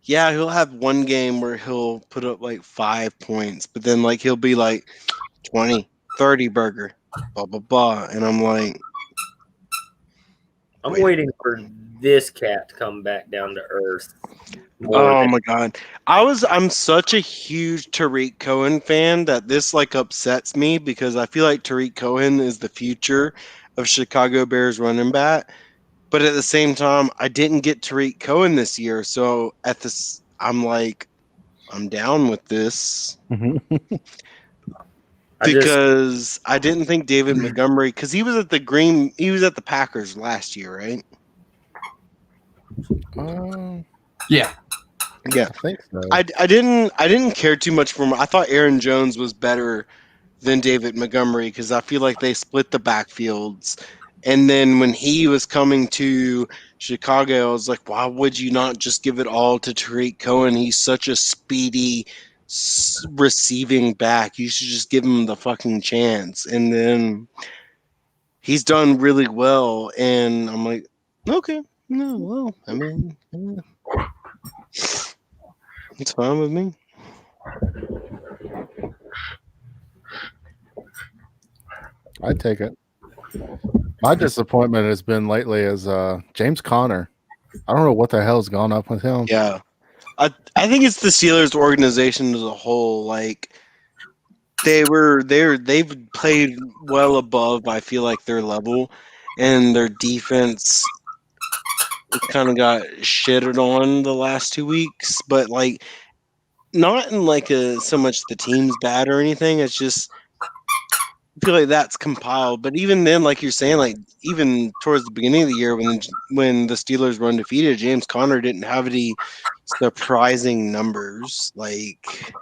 yeah, he'll have one game where he'll put up like 5 points, but then like he'll be like 20, 30 burger, blah blah blah, and I'm like, I'm waiting for this cat to come back down to earth. oh my god, I'm such a huge Tariq Cohen fan that this like upsets me because I feel like Tariq Cohen is the future of Chicago Bears running back. But at the same time, I didn't get Tariq Cohen this year, so at this, I'm like, I'm down with this because I didn't think David Montgomery, because he was at the Packers last year, right? Yeah. Yeah, I think so. I didn't care too much for him. I thought Aaron Jones was better than David Montgomery because I feel like they split the backfields. And then when he was coming to Chicago, I was like, why would you not just give it all to Tariq Cohen? He's such a speedy receiving back. You should just give him the fucking chance. And then he's done really well. And I'm like, okay, no, well, I mean, it's fine with me. I'd take it. My disappointment has been lately is James Conner. I don't know what the hell's gone up with him. Yeah. I think it's the Steelers organization as a whole. Like they've played well above, I feel like, their level, and their defense kind of got shitted on the last 2 weeks, but like not in like so much the team's bad or anything. It's just I feel like that's compiled. But even then, like you're saying, like even towards the beginning of the year when the Steelers were undefeated, James Conner didn't have any surprising numbers. Like,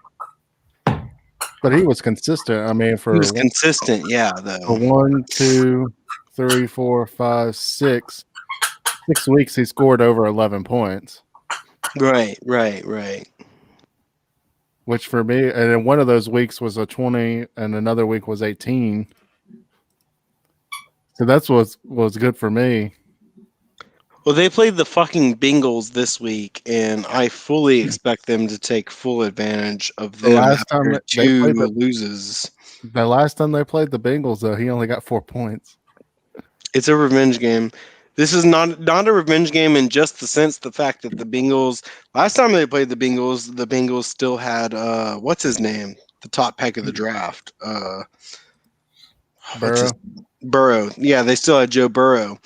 but he was consistent. I mean, he was consistent, yeah. For Though 1, 2, 3, 4, 5, 6 weeks, he scored over 11 points. Right. Which for me, and then one of those weeks was a 20, and another week was 18. So that's what was good for me. Well, they played the fucking Bengals this week, and I fully expect them to take full advantage of them after two loses. The last time they played the Bengals, though, he only got 4 points. It's a revenge game. This is not a revenge game in just the fact that the Bengals, last time they played the Bengals still had what's his name, the top pick of the draft, Burrow. Yeah, they still had Joe Burrow.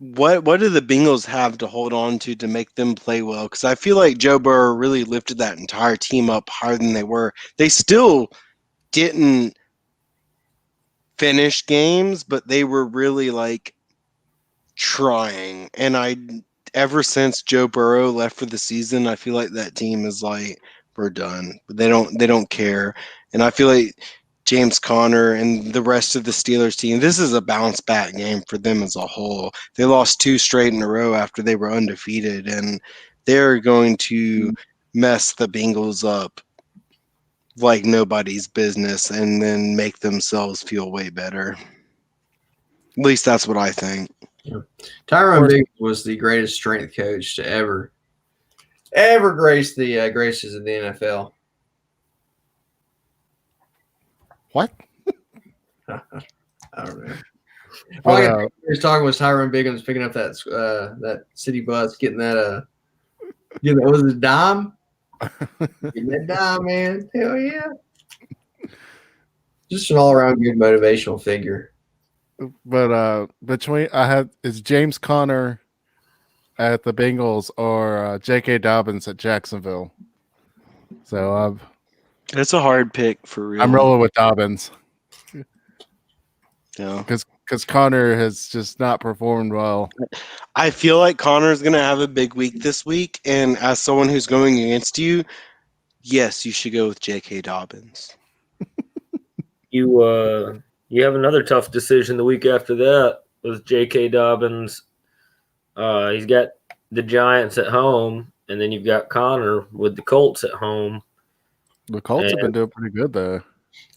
What do the Bengals have to hold on to make them play well? Because I feel like Joe Burrow really lifted that entire team up higher than they were. They still didn't finish games, but they were really like trying. And ever since Joe Burrow left for the season, I feel like that team is like, we're done. They don't care. And I feel like James Conner and the rest of the Steelers team, this is a bounce back game for them as a whole. They lost 2 straight in a row after they were undefeated, and they're going to mess the Bengals up like nobody's business and then make themselves feel way better. At least that's what I think. Tyron Biggs was the greatest strength coach to ever grace the graces of the NFL. What? I don't know. All I was talking was Tyron Biggins picking up that city bus, getting that was a dime. Getting that dime, man. Hell yeah. Just an all around good motivational figure. But it's James Conner at the Bengals or J.K. Dobbins at Jacksonville. So it's a hard pick for real. I'm rolling with Dobbins. Yeah, because Conner has just not performed well. I feel like Conner is going to have a big week this week, and as someone who's going against you, yes, you should go with J.K. Dobbins. You have another tough decision the week after that with J.K. Dobbins. He's got the Giants at home, and then you've got Conner with the Colts at home. The Colts have been doing pretty good there.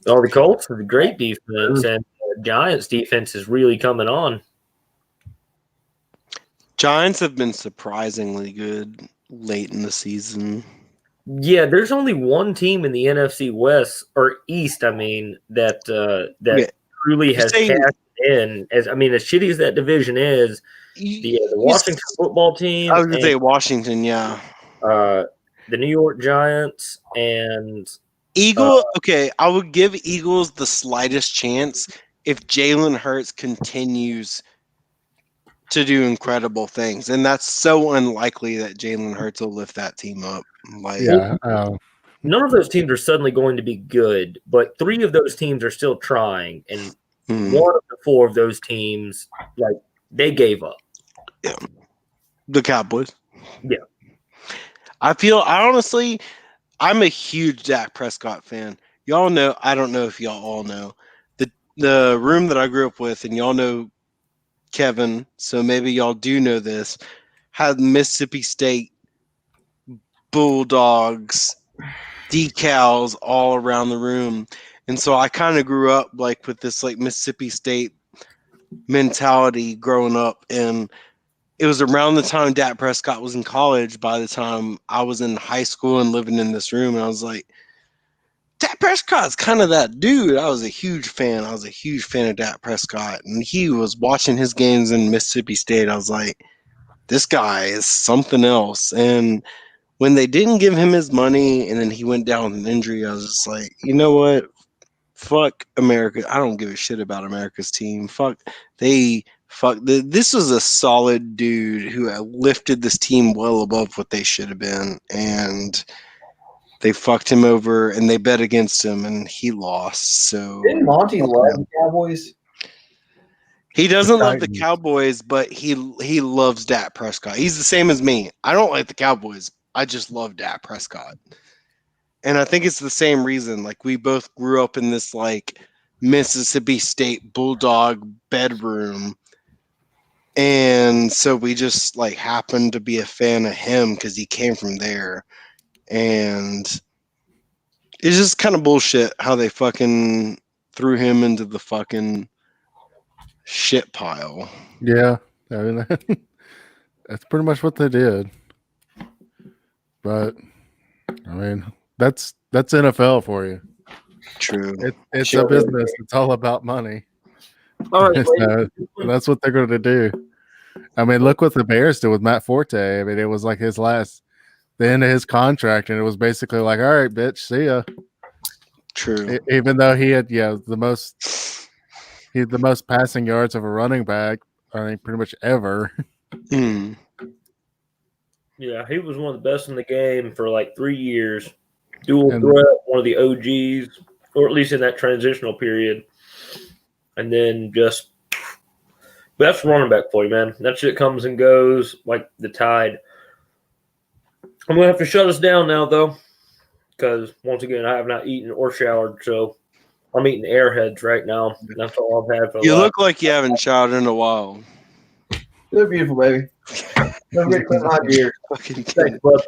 Oh, the Colts have a great defense, and the Giants' defense is really coming on. Giants have been surprisingly good late in the season. Yeah, there's only one team in the NFC West or East. I mean that truly has cashed in. As shitty as that division is, the Washington football team. I was going to say Washington, yeah. The New York Giants and okay, I would give Eagles the slightest chance if Jalen Hurts continues to do incredible things, and that's so unlikely that Jalen Hurts will lift that team up. None of those teams are suddenly going to be good, but 3 of those teams are still trying, and 1 of the 4 of those teams, like, they gave up. Yeah, the Cowboys. Yeah, I'm a huge Dak Prescott fan. Y'all know, I don't know if y'all all know, the room that I grew up with, and y'all know Kevin, so maybe y'all do know this, had Mississippi State Bulldogs decals all around the room. And so I kind of grew up like with this like Mississippi State mentality growing up, and it was around the time Dak Prescott was in college by the time I was in high school and living in this room, and I was like, Dak Prescott's kind of that dude. I was a huge fan. I was a huge fan of Dak Prescott. And he was watching his games in Mississippi State. I was like, this guy is something else. And when they didn't give him his money and then he went down with an injury, I was just like, you know what? Fuck America. I don't give a shit about America's team. This was a solid dude who had lifted this team well above what they should have been. And they fucked him over and they bet against him and he lost. So Didn't Monty love the Cowboys? he doesn't love the Cowboys, but he loves Dak Prescott. He's the same as me. I don't like the Cowboys. I just love Dak Prescott. And I think it's the same reason. Like, we both grew up in this, like, Mississippi State Bulldog bedroom. And so we just, like, happened to be a fan of him because he came from there. And it's just kind of bullshit how they fucking threw him into the fucking shit pile. Yeah. I mean, that's pretty much what they did. But, I mean, that's NFL for you. True. It's a business. It's all about money. All right, So that's what they're going to do. I mean, look what the Bears did with Matt Forte. I mean, it was like the end of his contract, and it was basically like, all right, bitch, see ya. True. Even though he had the most passing yards of a running back, I think, pretty much ever. Mm. Yeah, he was one of the best in the game for like 3 years. Dual threat, one of the OGs, or at least in that transitional period. And then but that's running back for you, man. That shit comes and goes like the tide. I'm going to have to shut us down now, though, because once again, I have not eaten or showered, so I'm eating Airheads right now. That's all I've had for You look like you haven't showered in a while. You look beautiful, baby. Don't forget to clean my beard. Fucking Thanks, bud.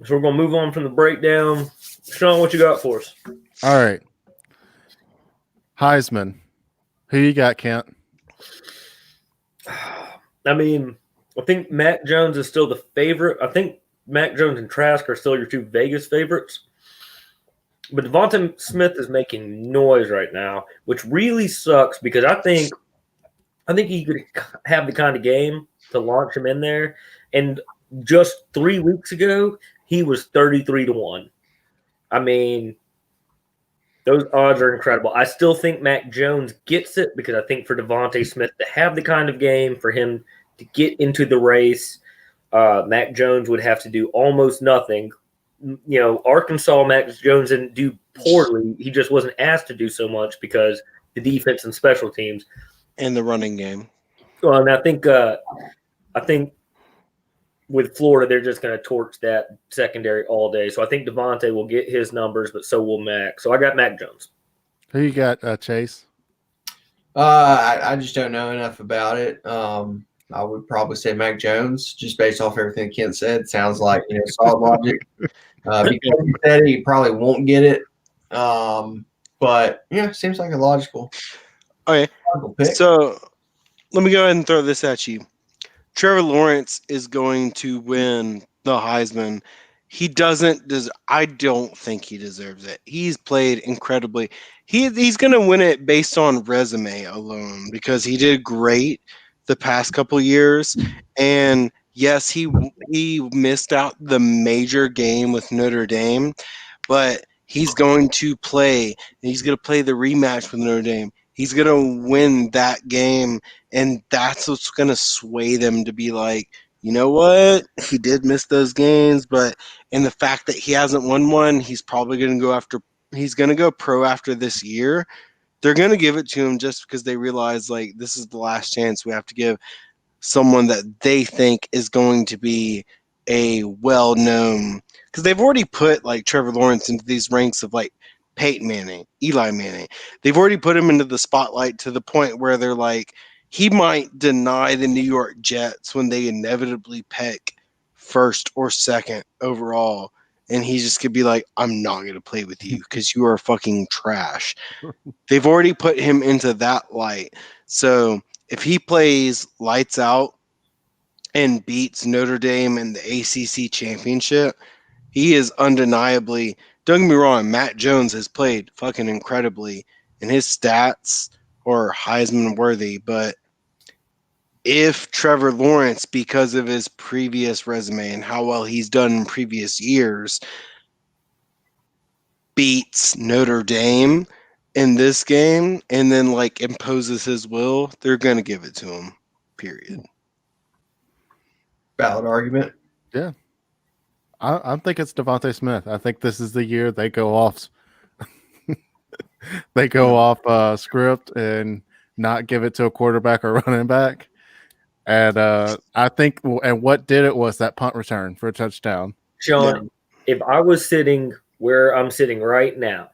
So we're gonna move on from the breakdown. Sean, what you got for us? All right. Heisman. Who you got, Kent? I mean, I think Mac Jones is still the favorite. I think Mac Jones and Trask are still your two Vegas favorites. But Devonta Smith is making noise right now, which really sucks because I think he could have the kind of game to launch him in there. And just 3 weeks ago, he was 33-1. I mean, those odds are incredible. I still think Mac Jones gets it because I think for Devonta Smith to have the kind of game for him to get into the race, Mac Jones would have to do almost nothing. You know, Arkansas, Mac Jones didn't do poorly. He just wasn't asked to do so much because the defense and special teams and the running game. Well, and I think with Florida, they're just going to torch that secondary all day. So I think Devontae will get his numbers, but so will Mac. So I got Mac Jones. Who you got, Chase? I just don't know enough about it. I would probably say Mac Jones, just based off everything Kent said. Sounds like solid logic. Because he said he probably won't get it. But yeah, seems like a logical. Okay, pick. So let me go ahead and throw this at you. Trevor Lawrence is going to win the Heisman. I don't think he deserves it. He's played incredibly. He's going to win it based on resume alone because he did great the past couple years. And yes, he missed out the major game with Notre Dame, but he's going to play. He's going to play the rematch with Notre Dame. He's going to win that game, and that's what's going to sway them to be like, you know what? He did miss those games, but in the fact that he hasn't won one, he's probably going to go pro after this year. They're going to give it to him just because they realize, like, this is the last chance we have to give someone that they think is going to be a well-known – because they've already put, like, Trevor Lawrence into these ranks of, like, Peyton Manning, Eli Manning. They've already put him into the spotlight to the point where they're like, he might deny the New York Jets when they inevitably pick first or second overall. And he just could be like, I'm not going to play with you because you are fucking trash. They've already put him into that light. So if he plays lights out and beats Notre Dame in the ACC championship, he is undeniably, don't get me wrong, Matt Jones has played fucking incredibly, and his stats are Heisman worthy, but if Trevor Lawrence, because of his previous resume and how well he's done in previous years, beats Notre Dame in this game and then like imposes his will, they're gonna give it to him. Period. Valid argument. Yeah. I think it's Devontae Smith. I think this is the year they go off. They go off script and not give it to a quarterback or running back. And I think, and what did it was that punt return for a touchdown. Sean, if I was sitting where I'm sitting right now,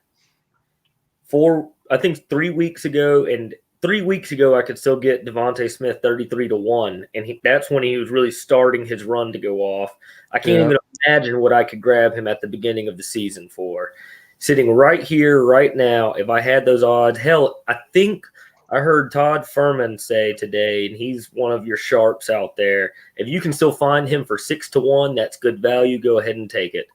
I think 3 weeks ago, and 3 weeks ago I could still get Devontae Smith 33-1, and that's when he was really starting his run to go off. I can't even imagine what I could grab him at the beginning of the season for. Sitting right here, right now, if I had those odds, hell, I think I heard Todd Furman say today, and he's one of your sharps out there. If you can still find him for 6-1, that's good value. Go ahead and take it.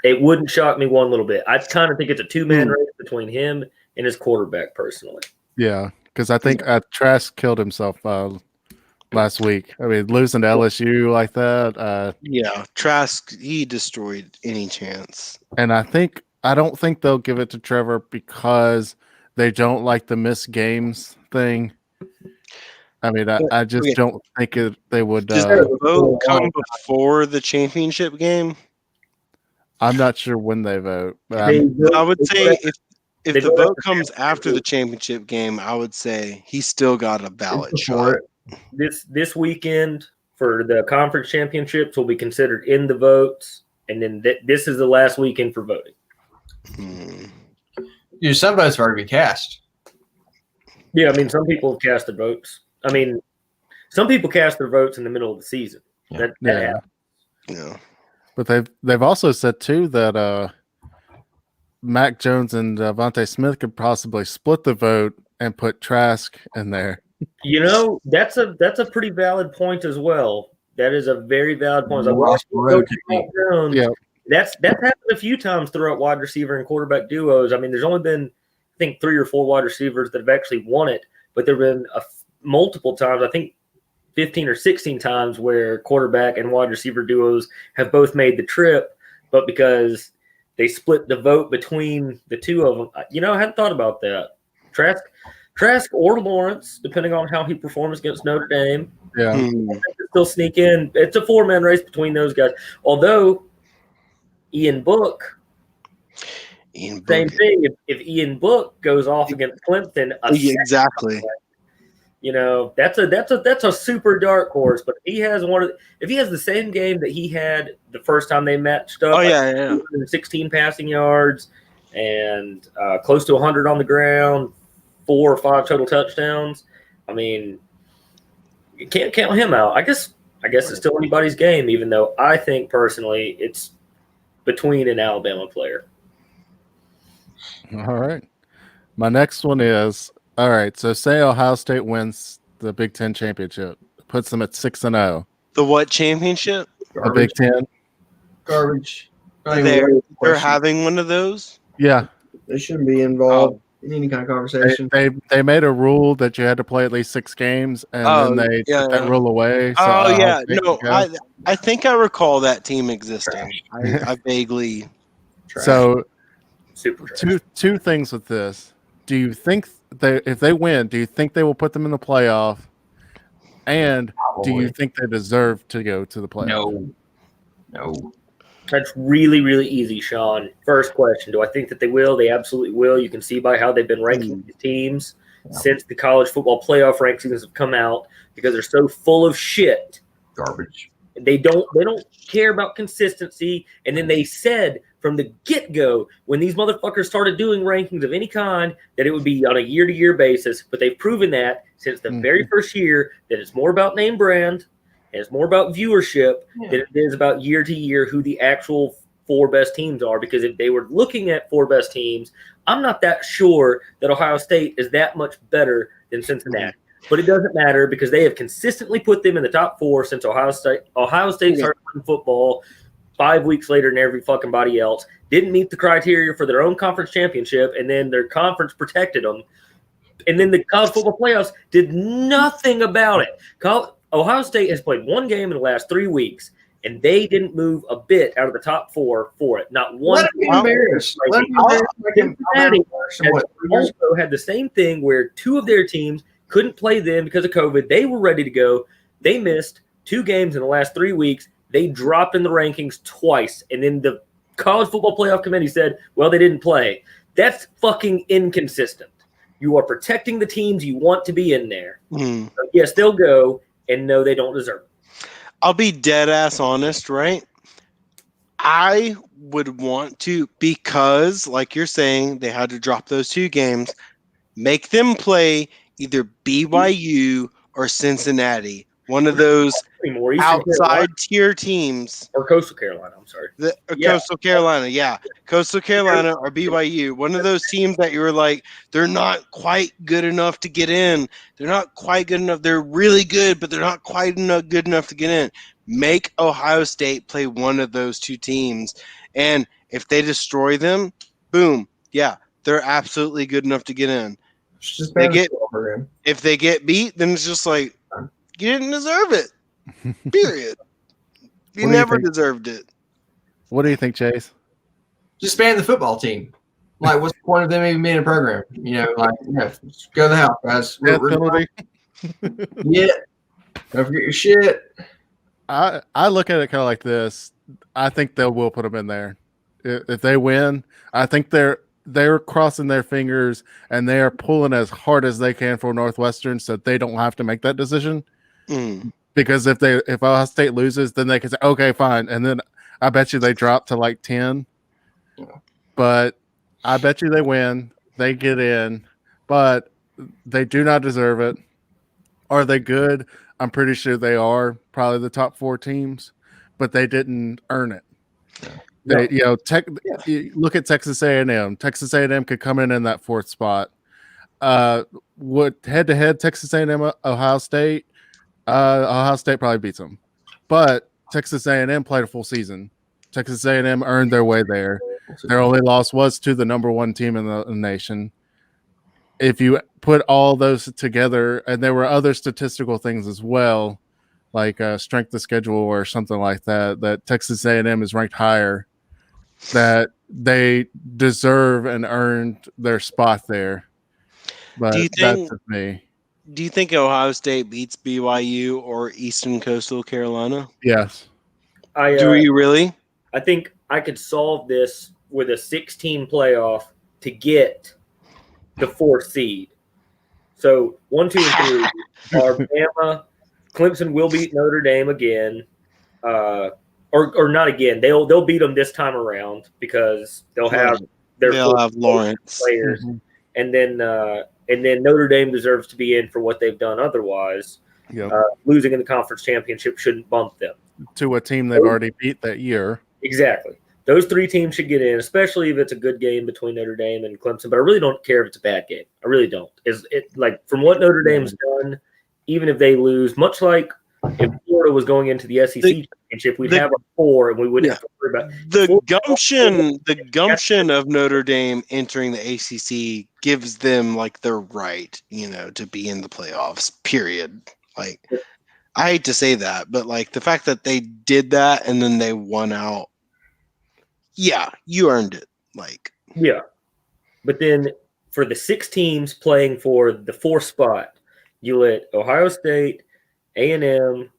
It wouldn't shock me one little bit. I kind of think it's a two-man race between him and his quarterback, personally. Yeah, because I think Trask killed himself last week. I mean, losing to LSU like that. Yeah, Trask, he destroyed any chance. And I don't think they'll give it to Trevor because they don't like the missed games thing. I mean, I just don't think they would. Does the vote come before the championship game? I'm not sure when they vote. I would say if the vote comes after the championship game, I would say he's still got a ballot shot. This weekend for the conference championships will be considered in the votes, and then this is the last weekend for voting. Some votes have already been cast. Yeah, I mean, some people have cast their votes. I mean, some people cast their votes in the middle of the season. Yeah. That happens. Yeah. But they've also said too that Mac Jones and Devontae Smith could possibly split the vote and put Trask in there. You know, that's a pretty valid point as well. That is a very valid point. Yeah. That's happened a few times throughout wide receiver and quarterback duos. I mean, there's only been, I think, 3 or 4 wide receivers that have actually won it, but there have been multiple times, I think 15 or 16 times, where quarterback and wide receiver duos have both made the trip, but because they split the vote between the two of them. You know, I hadn't thought about that. Trask or Lawrence, depending on how he performs against Notre Dame. Yeah. Still sneak in. It's a 4-man race between those guys. Although Ian Book, same thing. If Ian Book goes off against Clemson, exactly. You know, that's a super dark horse. But if he has the same game that he had the first time they matched up, 16 passing yards and close to 100 on the ground, 4 or 5 total touchdowns. I mean, you can't count him out. I guess it's still anybody's game, even though I think personally it's between an Alabama player. All right. My next one is, all right, so say Ohio State wins the Big Ten championship, puts them at 6-0. The what championship? The Big Ten. Garbage. They're having one of those? Yeah. They shouldn't be involved in any kind of conversation. They made a rule that you had to play at least 6 games, and then they took that rule away. So I think I recall that team existing. I vaguely. So, two things with this. Do you think if they win, do you think they will put them in the playoff? And do you think they deserve to go to the playoff? No. That's really, really easy, Sean. First question, do I think that they will? They absolutely will. You can see by how they've been ranking these teams since the college football playoff rankings have come out, because they're so full of shit. Garbage. They don't care about consistency. And then they said from the get-go, when these motherfuckers started doing rankings of any kind, that it would be on a year-to-year basis. But they've proven that since the very first year that it's more about name brand and it's more about viewership than it is about year-to-year who the actual 4 best teams are. Because if they were looking at 4 best teams, I'm not that sure that Ohio State is that much better than Cincinnati. but it doesn't matter because they have consistently put them in the top 4 since Ohio State started playing football 5 weeks later than every fucking body else. Didn't meet the criteria for their own conference championship, and then their conference protected them. And then the college football playoffs did nothing about it. Ohio State has played one game in the last 3 weeks, and they didn't move a bit out of the top 4 for it. Not one. Let them be embarrassed. Let them be embarrassed. Also had the same thing where 2 of their teams couldn't play them because of COVID. They were ready to go. They missed 2 games in the last 3 weeks. They dropped in the rankings twice, and then the college football playoff committee said, well, they didn't play. That's fucking inconsistent. You are protecting the teams you want to be in there. So yes, they'll go, and no, they don't deserve it. I'll be dead ass honest, right? I would want to, because like you're saying, they had to drop those 2 games, make them play either BYU or Cincinnati, one of those outside tier teams. Or Coastal Carolina, I'm sorry. Coastal Carolina, yeah. Coastal Carolina or BYU, one of those teams that you were like, they're not quite good enough to get in. They're not quite good enough. They're really good, but they're not quite good enough to get in. Make Ohio State play one of those 2 teams. And if they destroy them, boom, yeah, they're absolutely good enough to get in. If they get beat, then it's just like, you didn't deserve it. Period. You never deserved it. What do you think, Chase? Just ban the football team. Like, what's the point of them even being in a program? Go to the house, guys. Yeah. Don't forget your shit. I look at it kind of like this. I think they will put them in there. If they win, I think they're crossing their fingers and they are pulling as hard as they can for Northwestern so they don't have to make that decision. Because if Ohio State loses, then they can say, okay, fine. And then I bet you they drop to like 10. But I bet you they win. They get in. But they do not deserve it. Are they good? I'm pretty sure they are probably the top 4 teams, but they didn't earn it. Look at Texas A&M. Texas A&M could come in that 4th spot. Would head-to-head Texas A&M Ohio State? Ohio State probably beats them, but Texas A&M played a full season. Texas A&M earned their way there. Their only loss was to the number 1 team in the nation. If you put all those together, and there were other statistical things as well, like strength of schedule or something like that Texas A&M is ranked higher, that they deserve and earned their spot there. But that's just me. Do you think Ohio State beats BYU or Eastern Coastal Carolina? Yes. Do you really? I think I could solve this with a 16 playoff to get the 4th seed. So 1, 2, and 3 are Bama. Clemson will beat Notre Dame again, or not again. They'll beat them this time around because they'll have Lawrence players, and then Notre Dame deserves to be in for what they've done otherwise. Yep. Losing in the conference championship shouldn't bump them to a team they've already beat that year. Exactly. Those 3 teams should get in, especially if it's a good game between Notre Dame and Clemson. But I really don't care if it's a bad game. I really don't. From what Notre Dame's done, even if they lose, much like if Florida was going into the SEC championship, we'd have a 4 and we wouldn't have to worry about the gumption of Notre Dame entering the ACC gives them like the right, to be in the playoffs. Period. Like, I hate to say that, but like the fact that they did that and then they won out. Yeah, you earned it. Yeah. But then for the 6 teams playing for the 4th spot, you let Ohio State, A&M,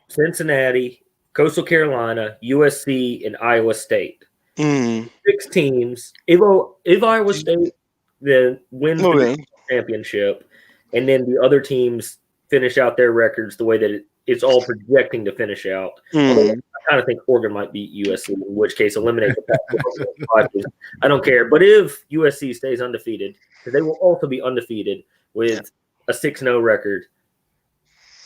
Cincinnati, Coastal Carolina, USC, and Iowa State. 6 teams. If Iowa State then wins the championship, and then the other teams finish out their records the way that it's all projecting to finish out. Although I kind of think Oregon might beat USC, in which case eliminate the Pac-12. I don't care. But if USC stays undefeated, because they will also be undefeated with a 6-0 record,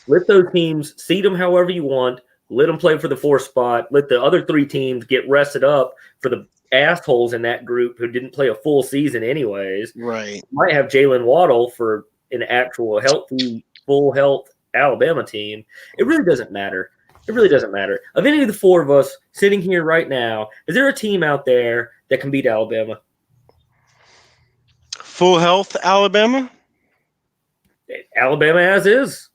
let those teams seed them however you want. Let them play for the 4th spot. Let the other 3 teams get rested up for the assholes in that group who didn't play a full season anyways. Right. You might have Jalen Waddle for an actual healthy, full health Alabama team, it really doesn't matter. It really doesn't matter. Of any of the four of us sitting here right now, is there a team out there that can beat Alabama? Full health Alabama? Alabama as is.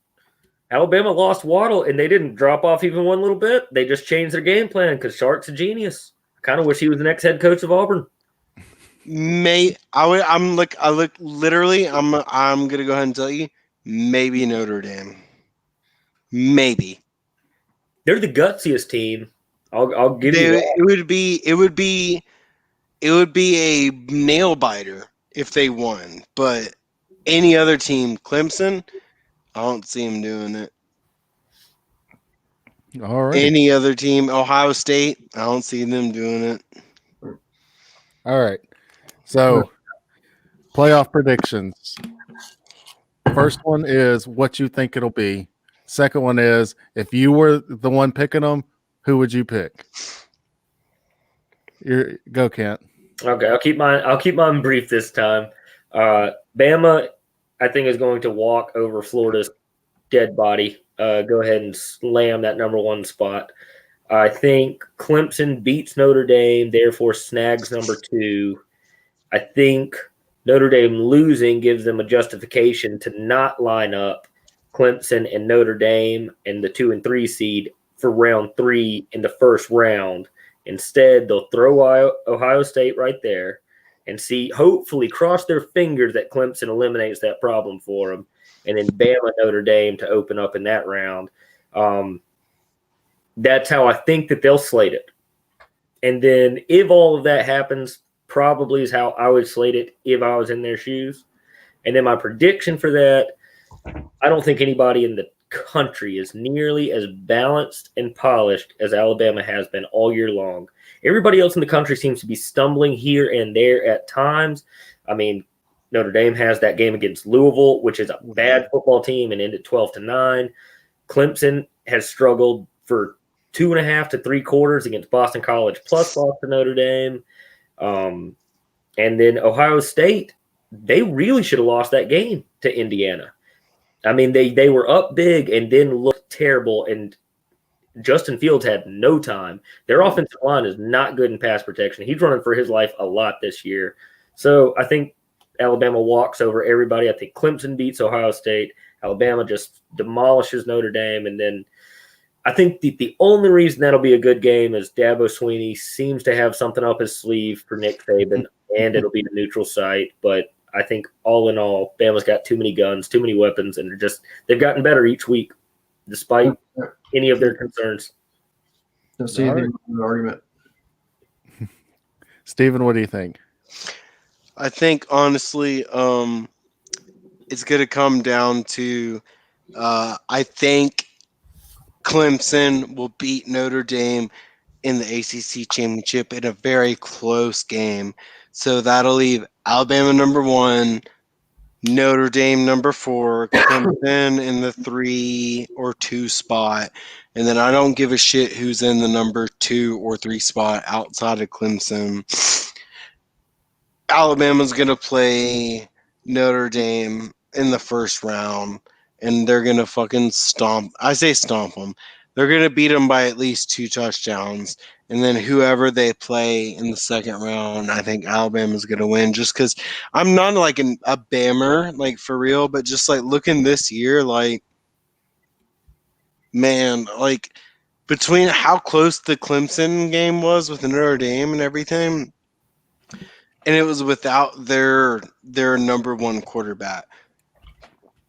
Alabama lost Waddle, and they didn't drop off even one little bit. They just changed their game plan because Shark's a genius. I kind of wish he was the next head coach of Auburn. I'm gonna go ahead and tell you, maybe Notre Dame. Maybe. They're the gutsiest team. I'll give you that. It would be a nail biter if they won, but any other team, Clemson, I don't see them doing it. All right. Any other team, Ohio State, I don't see them doing it. All right. So, playoff predictions. First one is what you think it'll be. Second one is if you were the one picking them, who would you pick? Go, Kent. Okay, I'll keep mine brief this time. Bama, I think, is going to walk over Florida's dead body. Go ahead and slam that number one spot. I think Clemson beats Notre Dame, therefore snags number two. I think Notre Dame losing gives them a justification to not line up Clemson and Notre Dame and the 2 and 3 seed for round 3 in the first round. Instead, they'll throw Ohio State right there and hopefully cross their fingers that Clemson eliminates that problem for them, and then Bama Notre Dame to open up in that round. That's how I think that they'll slate it. And then if all of that happens, probably is how I would slate it if I was in their shoes. And then my prediction for that, I don't think anybody in the country is nearly as balanced and polished as Alabama has been all year long. Everybody else in the country seems to be stumbling here and there at times. I mean, Notre Dame has that game against Louisville, which is a bad football team, and ended 12-9. Clemson has struggled for 2.5 to 3 quarters against Boston College plus lost to Notre Dame. And then Ohio State, they really should have lost that game to Indiana. I mean, they were up big and then looked terrible, and Justin Fields had no time. Their offensive line is not good in pass protection. He's running for his life a lot this year. So I think Alabama walks over everybody. I think Clemson beats Ohio State. Alabama just demolishes Notre Dame. And then I think the only reason that'll be a good game is Dabo Swinney seems to have something up his sleeve for Nick Saban, and it'll be a neutral site. But I think all in all, Bama's got too many guns, too many weapons, and they've gotten better each week, despite any of their concerns. Don't see anything in the argument. Steven, what do you think? I think honestly, it's going to come down to I think Clemson will beat Notre Dame in the ACC championship in a very close game. So that'll leave Alabama number 1, Notre Dame number 4, Clemson in the 3 or 2 spot. And then I don't give a shit who's in the number 2 or 3 spot outside of Clemson. Alabama's going to play Notre Dame in the first round, and they're going to fucking stomp. I say stomp them. They're going to beat them by at least 2 touchdowns. And then whoever they play in the second round, I think Alabama's going to win, just because I'm not like a Bammer, like for real, but just like looking this year, like, man, like between how close the Clemson game was with Notre Dame and everything, and it was without their number 1 quarterback.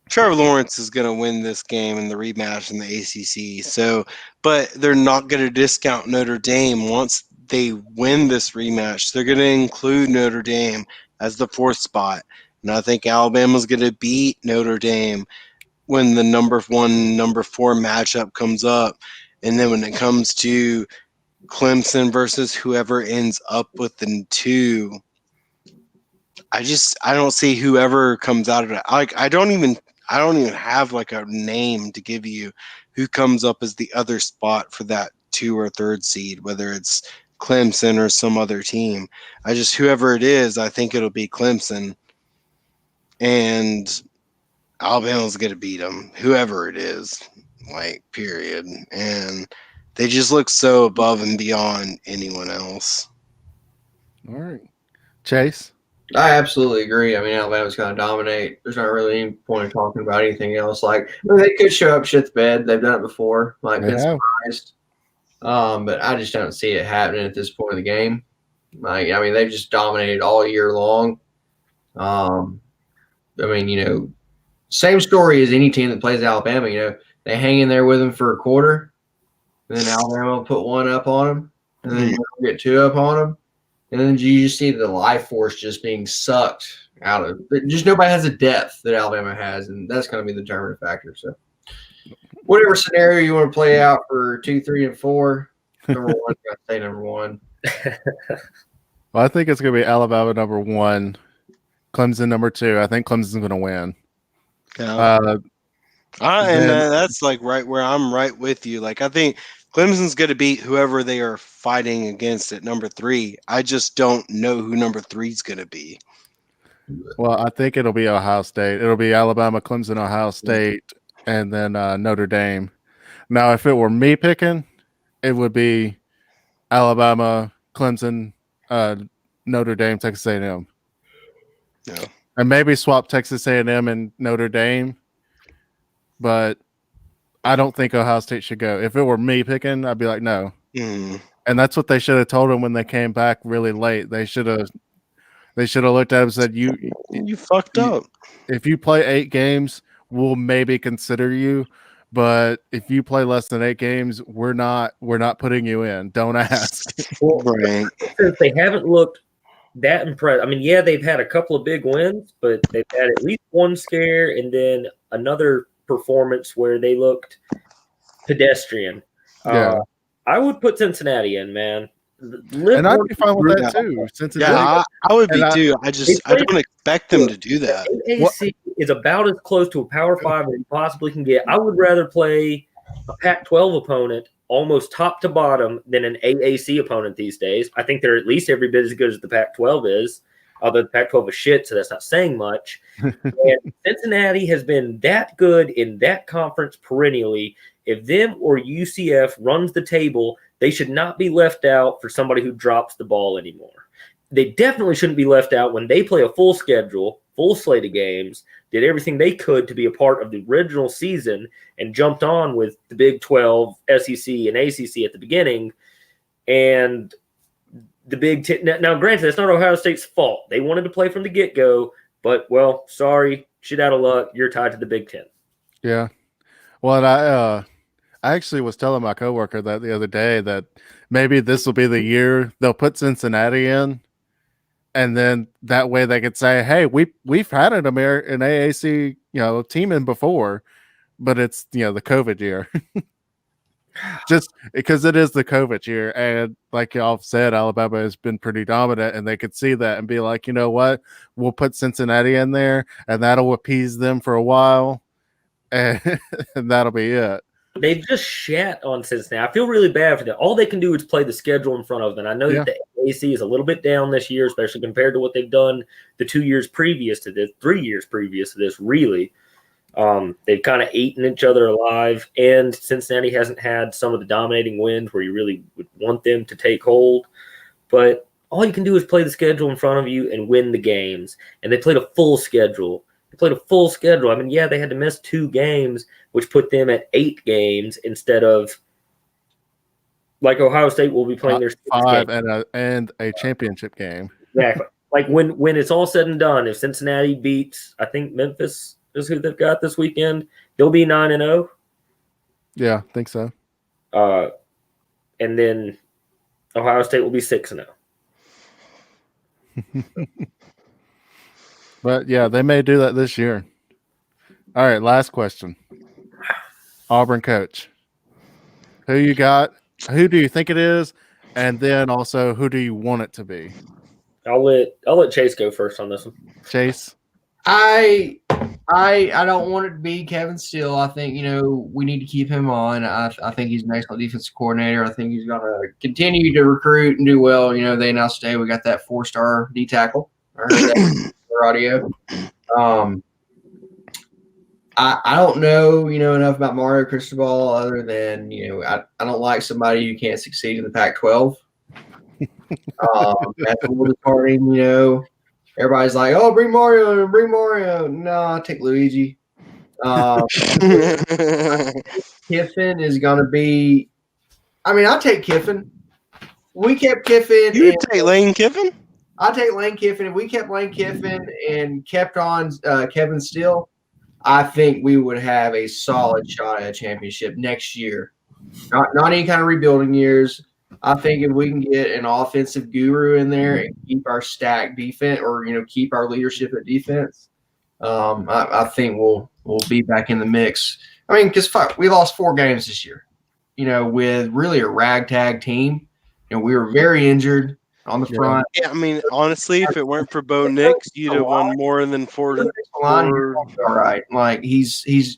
Trevor Lawrence is going to win this game in the rematch in the ACC. So, but they're not going to discount Notre Dame once they win this rematch. They're going to include Notre Dame as the 4th spot. And I think Alabama's going to beat Notre Dame when the number 1, number 4 matchup comes up. And then when it comes to Clemson versus whoever ends up with the 2, I don't see whoever comes out of it. Like I don't even have like a name to give you who comes up as the other spot for that 2 or 3rd seed, whether it's Clemson or some other team. Whoever it is, I think it'll be Clemson. And Alabama's going to beat them, whoever it is, like, period. And they just look so above and beyond anyone else. All right. Chase? I absolutely agree. I mean, Alabama's going to dominate. There's not really any point in talking about anything else. Like, I mean, they could show up shit the bed. They've done it before. Like, They been have. surprised. But I just don't see it happening at this point in the game. Like, I mean, they've just dominated all year long. I mean, same story as any team that plays Alabama. They hang in there with them for a quarter, and then Alabama will put one up on them, and then you get two up on them. And then you just see the life force just being sucked out of it. Just nobody has the depth that Alabama has, and that's going to be the determining factor. So, whatever scenario you want to play out for 2, 3, and 4, number one, got to say number one. Well, I think it's going to be Alabama number 1, Clemson number 2. I think Clemson's going to win. Yeah. That's like right where I'm right with you. Like, I think Clemson's going to beat whoever they are fighting against at number 3. I just don't know who number 3 is going to be. Well, I think it'll be Ohio State. It'll be Alabama, Clemson, Ohio State, and then Notre Dame. Now, if it were me picking, it would be Alabama, Clemson, Notre Dame, Texas A&M. Yeah. And maybe swap Texas A&M and Notre Dame. But I don't think Ohio State should go. If it were me picking, I'd be like, no. And that's what they should have told him when they came back really late. They should have looked at him and said, you fucked up. If you play 8 games, we'll maybe consider you. But if you play less than 8 games, we're not putting you in. Don't ask. Well, since they haven't looked that impressed. I mean, yeah, they've had a couple of big wins, but they've had at least one scare and then another performance where they looked pedestrian. Yeah. I would put Cincinnati in, man. And I'd be fine with that too. Cincinnati. I would be too. I don't expect them to do that. AAC is about as close to a Power 5 as you possibly can get. I would rather play a Pac-12 opponent almost top to bottom than an AAC opponent these days. I think they're at least every bit as good as the Pac-12 is, although the Pac-12 is shit, so that's not saying much. And Cincinnati has been that good in that conference perennially. If them or UCF runs the table, they should not be left out for somebody who drops the ball anymore. They definitely shouldn't be left out when they play a full schedule, full slate of games, did everything they could to be a part of the original season and jumped on with the Big 12, SEC, and ACC at the beginning. And the Big 10. Now, granted, that's not Ohio State's fault. They wanted to play from the get-go, but, well, sorry, shit out of luck. You're tied to the Big 10. Yeah. Well, I actually was telling my coworker that the other day that maybe this will be the year they'll put Cincinnati in. And then that way they could say, "Hey, we've had an AAC team in before, but it's the COVID year." Just because it is the COVID year, and like y'all said, Alabama has been pretty dominant, and they could see that and be like, you know what, we'll put Cincinnati in there, and that'll appease them for a while, and that'll be it. They've just shat on Cincinnati. I feel really bad for them. All they can do is play the schedule in front of them. I know that the AC is a little bit down this year, especially compared to what they've done the 2 years previous to this, 3 years previous to this, really. They've kind of eaten each other alive, and Cincinnati hasn't had some of the dominating wins where you really would want them to take hold. But all you can do is play the schedule in front of you and win the games. And they played a full schedule. I mean, yeah, they had to miss 2 games, which put them at 8 games instead of, like, Ohio State will be playing their 5 and a championship game. Exactly. Like when it's all said and done, if Cincinnati beats, I think Memphis is who they've got this weekend, they'll be 9-0. Yeah, I think so. And then Ohio State will be 6-0. But yeah, they may do that this year. All right, last question. Auburn coach. Who you got? Who do you think it is? And then also, who do you want it to be? I'll let Chase go first on this one. Chase? I don't want it to be Kevin Steele. I think, we need to keep him on. I think he's an excellent defensive coordinator. I think he's going to continue to recruit and do well. They announced today we got that 4-star D tackle. I heard that audio. I don't know, enough about Mario Cristobal other than, I don't like somebody who can't succeed in the Pac-12. That's a little disheartening, Everybody's like, oh, bring Mario, bring Mario. No, I'll take Luigi. Kiffin is going to be – I'll take Kiffin. We kept Kiffin. You would take Lane Kiffin? I'll take Lane Kiffin. If we kept Lane Kiffin and kept on Kevin Steele, I think we would have a solid shot at a championship next year. Not any kind of rebuilding years. I think if we can get an offensive guru in there and keep our stacked defense, or keep our leadership at defense, I think we'll be back in the mix. Because we lost 4 games this year, with really a ragtag team. We were very injured on the front. Yeah, honestly, if it weren't for Bo Nix, you'd have won more than 4. All right, like his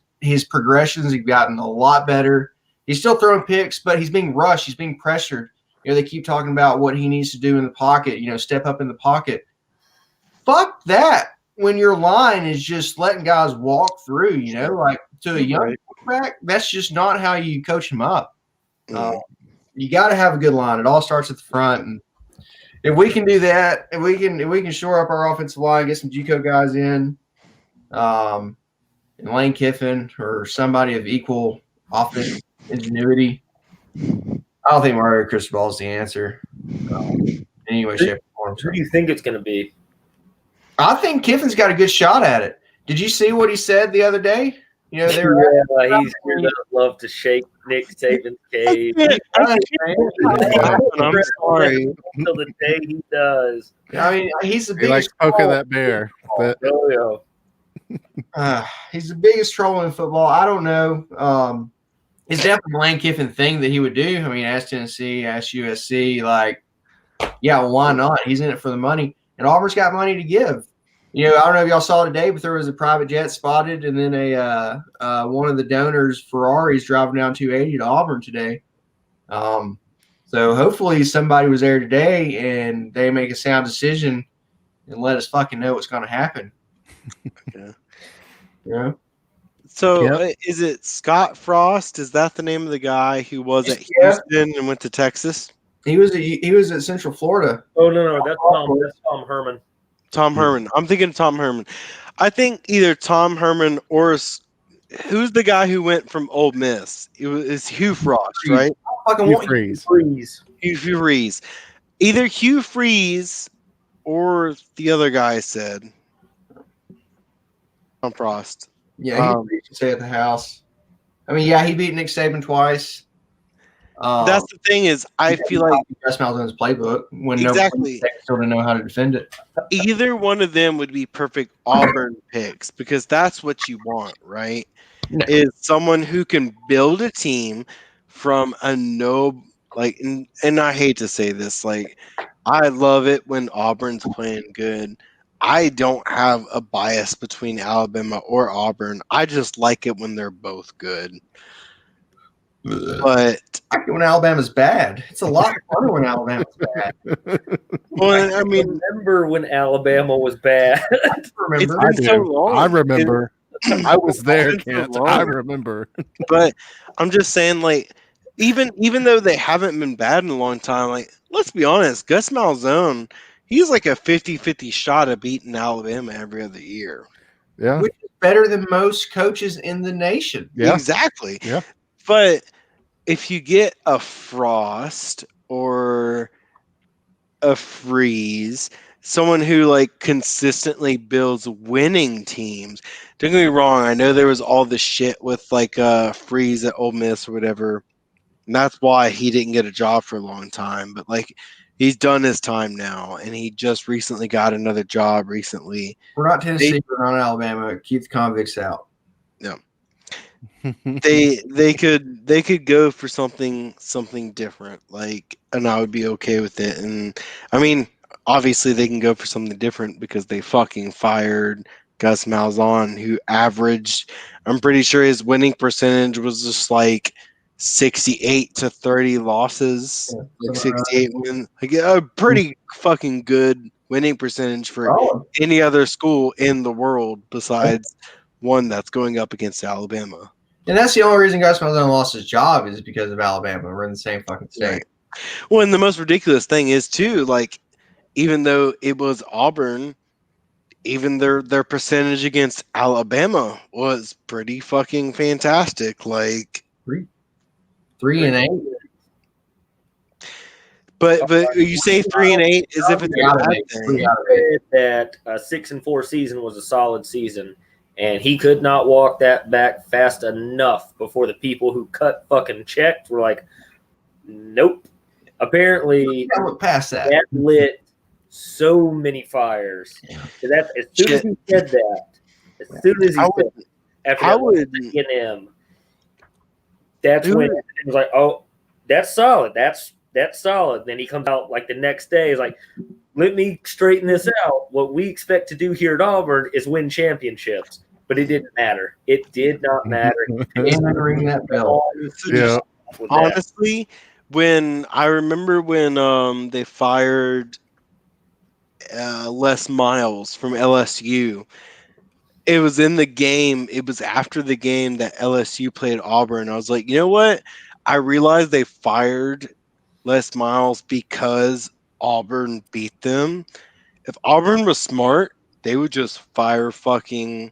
progressions have gotten a lot better. He's still throwing picks, but he's being rushed. He's being pressured. They keep talking about what he needs to do in the pocket. Step up in the pocket. Fuck that. When your line is just letting guys walk through, like to a young quarterback, that's just not how you coach him up. You got to have a good line. It all starts at the front, and if we can do that, if we can shore up our offensive line, get some JUCO guys in, and Lane Kiffin or somebody of equal offensive ingenuity, I don't think Mario Cristobal is the answer. Anyway, shape, or form. Who do you think it's going to be? I think Kiffin's got a good shot at it. Did you see what he said the other day? He's going to love to shake Nick Saban's cage. I'm sorry. Until the day he does. He's the biggest. He likes poking that bear. He's the biggest troll in football. I don't know. It's definitely a Lane Kiffin thing that he would do. Ask Tennessee, ask USC. Why not? He's in it for the money. And Auburn's got money to give. I don't know if y'all saw today, but there was a private jet spotted, and then one of the donors, Ferrari's driving down 280 to Auburn today. So hopefully somebody was there today and they make a sound decision and let us fucking know what's going to happen. Yeah. So is it Scott Frost? Is that the name of the guy who was at Houston and went to Texas? He was at Central Florida. Oh no, that's Tom Herman. Tom Herman. I'm thinking of Tom Herman. I think either Tom Herman or who's the guy who went from Ole Miss? It's Hugh Frost, right? Hugh Freeze. Hugh Freeze. Either Hugh Freeze or the other guy said Tom Frost. Yeah, he should say at the house. He beat Nick Saban twice. That's the thing is, I feel like Gus Malzahn's playbook when exactly nobody still didn't know how to defend it. Either one of them would be perfect Auburn picks because that's what you want, right? No. Is someone who can build a team from a and I hate to say this, I love it when Auburn's playing good. I don't have a bias between Alabama or Auburn. I just like it when they're both good. But I like it when Alabama's bad. It's a lot funner when Alabama's bad. Well, remember when Alabama was bad? It's been so long. I remember. I was there, Kent. I remember. But I'm just saying, even though they haven't been bad in a long time, let's be honest, Gus Malzahn, he's like a 50-50 shot of beating Alabama every other year. Yeah. Which is better than most coaches in the nation. Yeah. Exactly. Yeah. But if you get a Frost or a Freeze, someone who consistently builds winning teams, don't get me wrong, I know there was all this shit with Freeze at Ole Miss or whatever, and that's why he didn't get a job for a long time. But he's done his time now, and he just recently got another job recently. We're not Tennessee, we're not Alabama. Keep the convicts out. No. they could go for something different, and I would be okay with it. And obviously they can go for something different because they fucking fired Gus Malzahn, who averaged, I'm pretty sure his winning percentage was just 68 to 30 losses, 68 wins, a pretty fucking good winning percentage for any other school in the world besides one that's going up against Alabama. And that's the only reason Gus Malzahn lost his job is because of Alabama. We're in the same fucking state. Right. Well, and the most ridiculous thing is too, like, even though it was Auburn, even their percentage against Alabama was pretty fucking fantastic. Like 3-8. But you say 3-8 as if it's a bad thing. That a 6-4 season was a solid season, and he could not walk that back fast enough before the people who cut fucking checks were like, nope. Apparently, past that lit so many fires. So that's as soon as he said that. As soon as he said it, after that A&M, that's when it was like, oh, that's solid. That's solid. Then he comes out like the next day. He's like, let me straighten this out. What we expect to do here at Auburn is win championships. But it didn't matter. It did not matter. Ring that bell. Yeah. Honestly, when they fired Les Miles from LSU, it was in the game. It was after the game that LSU played Auburn. I was like, you know what? I realized they fired Les Miles because Auburn beat them. If Auburn was smart, they would just fire fucking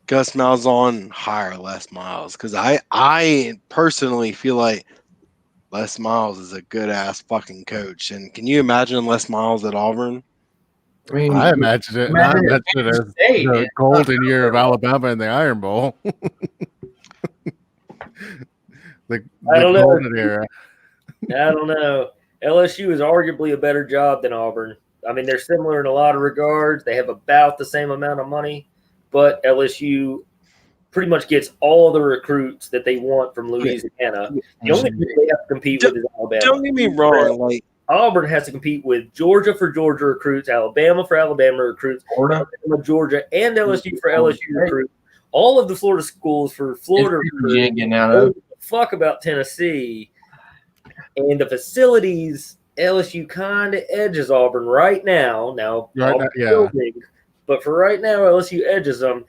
Gus Malzahn and hire Les Miles. Because I personally feel like Les Miles is a good ass fucking coach. And can you imagine Les Miles at Auburn? I mean, I imagine it. I imagine it as the golden year of Alabama in the Iron Bowl. the golden era. I don't know. LSU is arguably a better job than Auburn. I mean, they're similar in a lot of regards. They have about the same amount of money, but LSU pretty much gets all the recruits that they want from Louisiana. The only thing they have to compete with is Alabama. Don't get me wrong. Like, Auburn has to compete with Georgia for Georgia recruits, Alabama for Alabama recruits, Alabama, Georgia, and LSU for LSU recruits. All of the Florida schools for Florida recruits. Fuck about Tennessee. And the facilities, LSU kind of edges Auburn right now. But for right now, LSU edges them.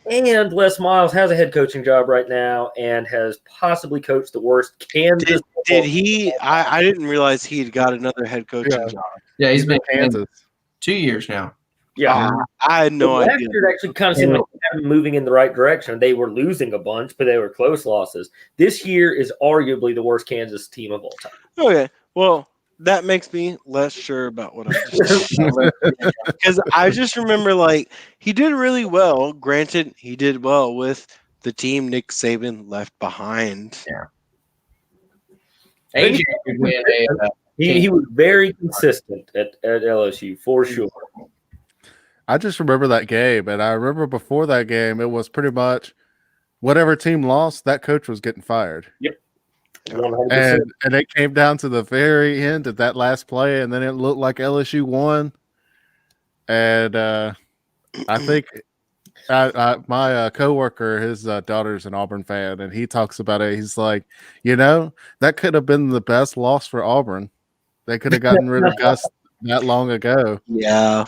And Les Miles has a head coaching job right now and has possibly coached the worst Kansas. Did he? I didn't realize he had got another head coaching job. Yeah, he's been in Kansas 2 years now. Yeah, I had no idea. Last year it actually kind of seemed like they were moving in the right direction. They were losing a bunch, but they were close losses. This year is arguably the worst Kansas team of all time. Okay, well, that makes me less sure about what I just because I just remember like he did really well. Granted, he did well with the team Nick Saban left behind. Yeah. AJ could win he was very consistent at LSU for sure. I just remember that game, and I remember before that game, it was pretty much whatever team lost, that coach was getting fired. Yep. 100%. And it came down to the very end of that last play, and then it looked like LSU won. And I think my coworker, his daughter's an Auburn fan, and he talks about it. He's like, that could have been the best loss for Auburn. They could have gotten rid of Gus that long ago. Yeah.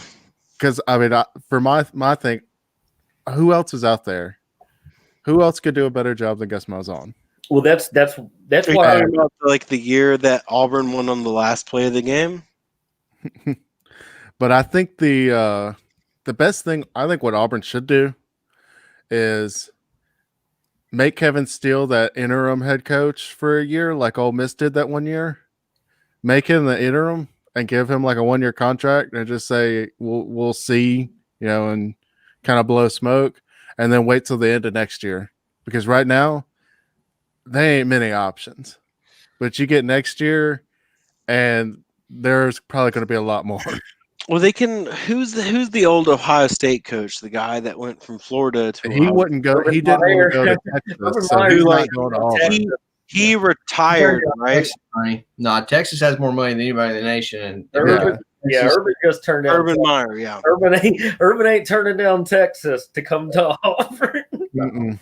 Because, I mean, for my thing, who else is out there? Who else could do a better job than Gus Malzahn? Well, that's why I'm about like the year that Auburn won on the last play of the game. But I think the best thing, I think what Auburn should do is make Kevin Steele that interim head coach for a year, like Ole Miss did that 1 year. Make him the interim and give him like a 1 year contract and just say we'll see, and kind of blow smoke, and then wait till the end of next year. Because right now, there ain't many options. But you get next year, and there's probably going to be a lot more. Well, they can. Who's the old Ohio State coach? The guy that went from Florida to he wouldn't go. He didn't want to go to Texas, so he's not going to Auburn. He retired, right? No, Texas has more money than anybody in the nation. Urban just turned down. Urban Meyer, yeah. Urban ain't turning down Texas to come to Auburn.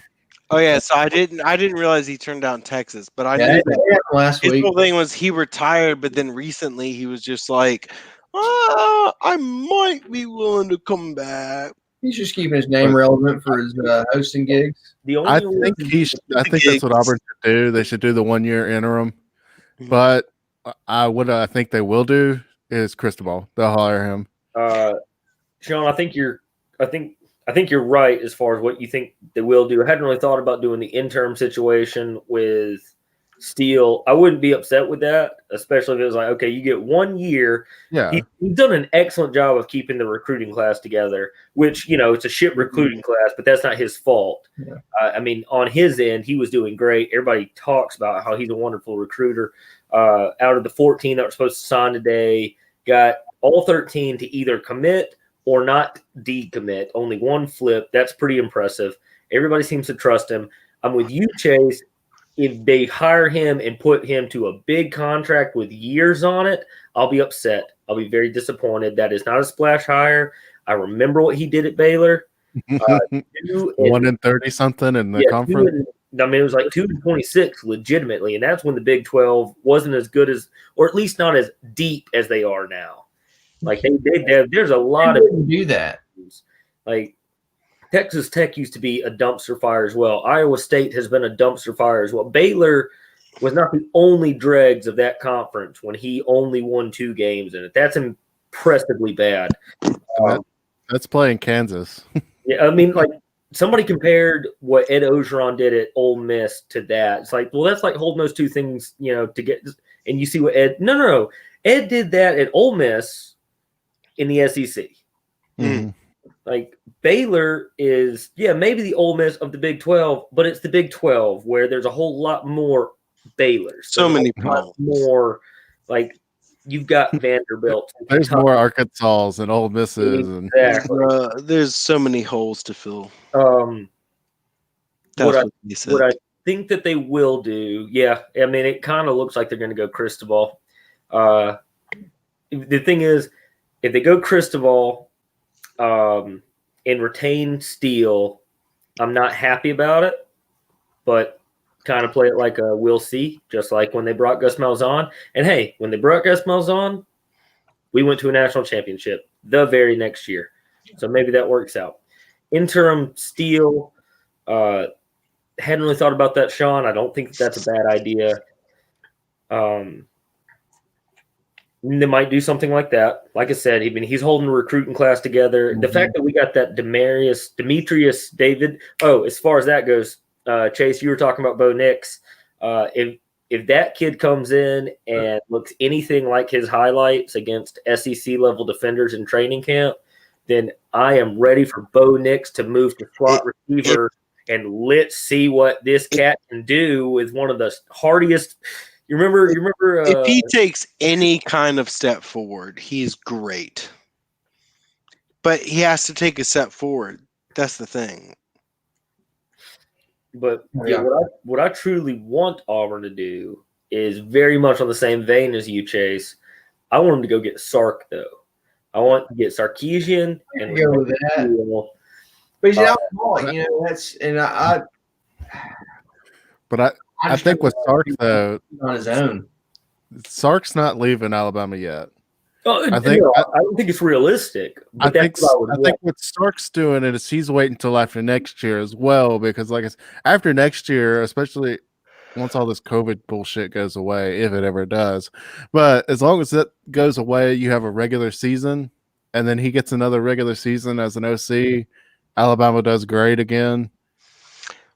Oh yeah, so I didn't realize he turned down Texas, but I knew that last week. His whole thing was he retired, but then recently he was just like, I might be willing to come back. He's just keeping his name relevant for his hosting gigs. The only I think that's what Auburn should do. They should do the 1 year interim. But what I think they will do is Cristobal. They'll hire him. Sean, I think you're right as far as what you think they will do. I hadn't really thought about doing the interim situation with Steele. I wouldn't be upset with that, especially if it was like, okay, you get 1 year. Yeah. He's done an excellent job of keeping the recruiting class together, which, it's a shit recruiting class, but that's not his fault. Yeah. I mean, on his end, he was doing great. Everybody talks about how he's a wonderful recruiter. Out of the 14 that were supposed to sign today, got all 13 to either commit or not decommit. Only one flip. That's pretty impressive. Everybody seems to trust him. I'm with you, Chase. If they hire him and put him to a big contract with years on it, I'll be upset. I'll be very disappointed. That is not a splash hire. I remember what he did at Baylor. 1 in 30 something in the conference. It was like 2-26 legitimately, and that's when the Big 12 wasn't as good as, or at least not as deep as they are now. Like there's a lot of do that. Like Texas Tech used to be a dumpster fire as well. Iowa State has been a dumpster fire as well. Baylor was not the only dregs of that conference when he only won 2 games in it. That's impressively bad. That's playing Kansas. Yeah, I mean, like somebody compared what Ed Ogeron did at Ole Miss to that. It's like, well, that's like holding those two things, to get. And you see what Ed? No. Ed did that at Ole Miss in the SEC. Mm-hmm. Like Baylor is, maybe the Ole Miss of the Big 12, but it's the Big 12 where there's a whole lot more Baylors. So many more. Like you've got Vanderbilt. There's more Arkansas and Ole Misses. Exactly. There's so many holes to fill. What I think that they will do, I mean, it kind of looks like they're going to go Cristobal. The thing is, if they go Cristobal and retain Steele, I'm not happy about it, but kind of play it like a we'll see, just like when they brought Gus Malzahn. And hey, when they brought Gus Malzahn, we went to a national championship the very next year. So maybe that works out. Interim Steele, hadn't really thought about that, Sean. I don't think that's a bad idea. They might do something like that. Like I said, he's holding a recruiting class together. Mm-hmm. The fact that we got that Demetrius David. Oh, as far as that goes, Chase, you were talking about Bo Nix. If that kid comes in and looks anything like his highlights against SEC level defenders in training camp, then I am ready for Bo Nix to move to slot receiver, and let's see what this cat can do with one of the hardiest. You remember? If he takes any kind of step forward, he's great. But he has to take a step forward. That's the thing. But what I truly want Auburn to do is very much on the same vein as you, Chase. I want him to go get Sark, though. I want to get Sarkisian and go with that. But he's out that's and I. But I think with Sark though, on his own, Sark's not leaving Alabama yet. I don't think it's realistic. I think what Sark's doing is he's waiting until after next year as well, because like after next year, especially once all this COVID bullshit goes away, if it ever does. But as long as that goes away, you have a regular season, and then he gets another regular season as an OC. Alabama does great again.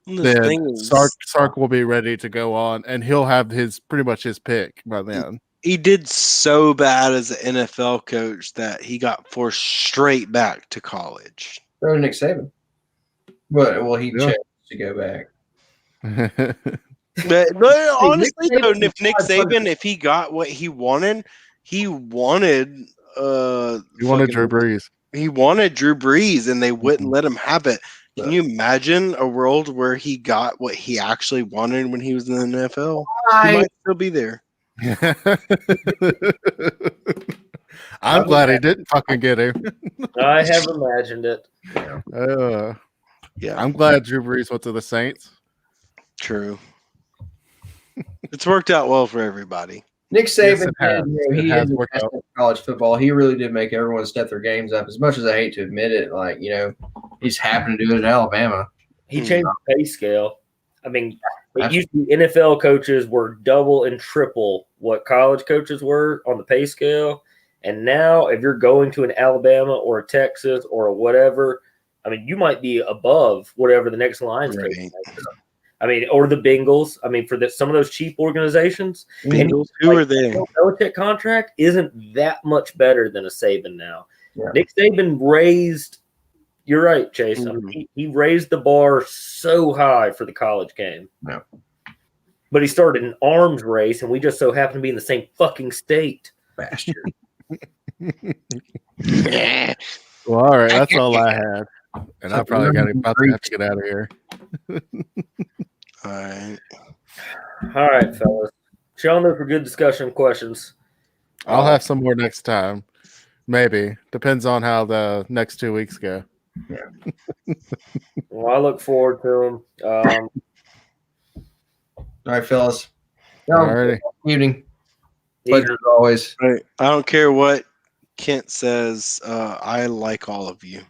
Then Sark will be ready to go on, and he'll have pretty much his pick by then. He did so bad as an NFL coach that he got forced straight back to college. Or Nick Saban. Well, he chose to go back. But honestly, though, if Nick Saban, if he got what he wanted Drew Brees. He wanted Drew Brees, and they wouldn't let him have it. Can you imagine a world where he got what he actually wanted when he was in the NFL? He might still be there. I'm glad he didn't fucking get him. I have imagined it. Yeah, I'm glad Drew Brees went to the Saints. True. It's worked out well for everybody. Nick Saban, It he has is worked out. college football. He really did make everyone step their games up. As much as I hate to admit it, he's happened to do it in Alabama. He changed the pay scale. I mean, it Absolutely. used to be NFL coaches were double and triple what college coaches were on the pay scale. And now, if you're going to an Alabama or a Texas or a whatever, I mean, you might be above whatever the next line's coach is. I mean, or the Bengals. I mean, for some of those cheap organizations, Bengals, who are they? The Belichick contract isn't that much better than a Saban now. Yeah. Nick Saban raised. You're right, Chase. I mean, he raised the bar so high for the college game. Yeah. But he started an arms race, and we just so happen to be in the same fucking state. Bastard. Well, all right, that's all I had, and I probably about to have to get out of here. All right, fellas. Showing those were good discussion questions. I'll have some more next time. Maybe. Depends on how the next 2 weeks go. Yeah. Well, I look forward to them. All right, fellas. Alrighty. Evening. Pleasure as always. Right. I don't care what Kent says. I like all of you.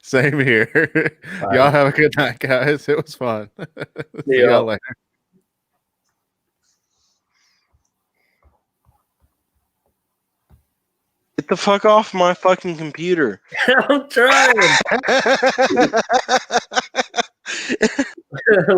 Same here. Y'all have a good night, guys. It was fun. See y'all later. Get the fuck off my fucking computer. I'm trying.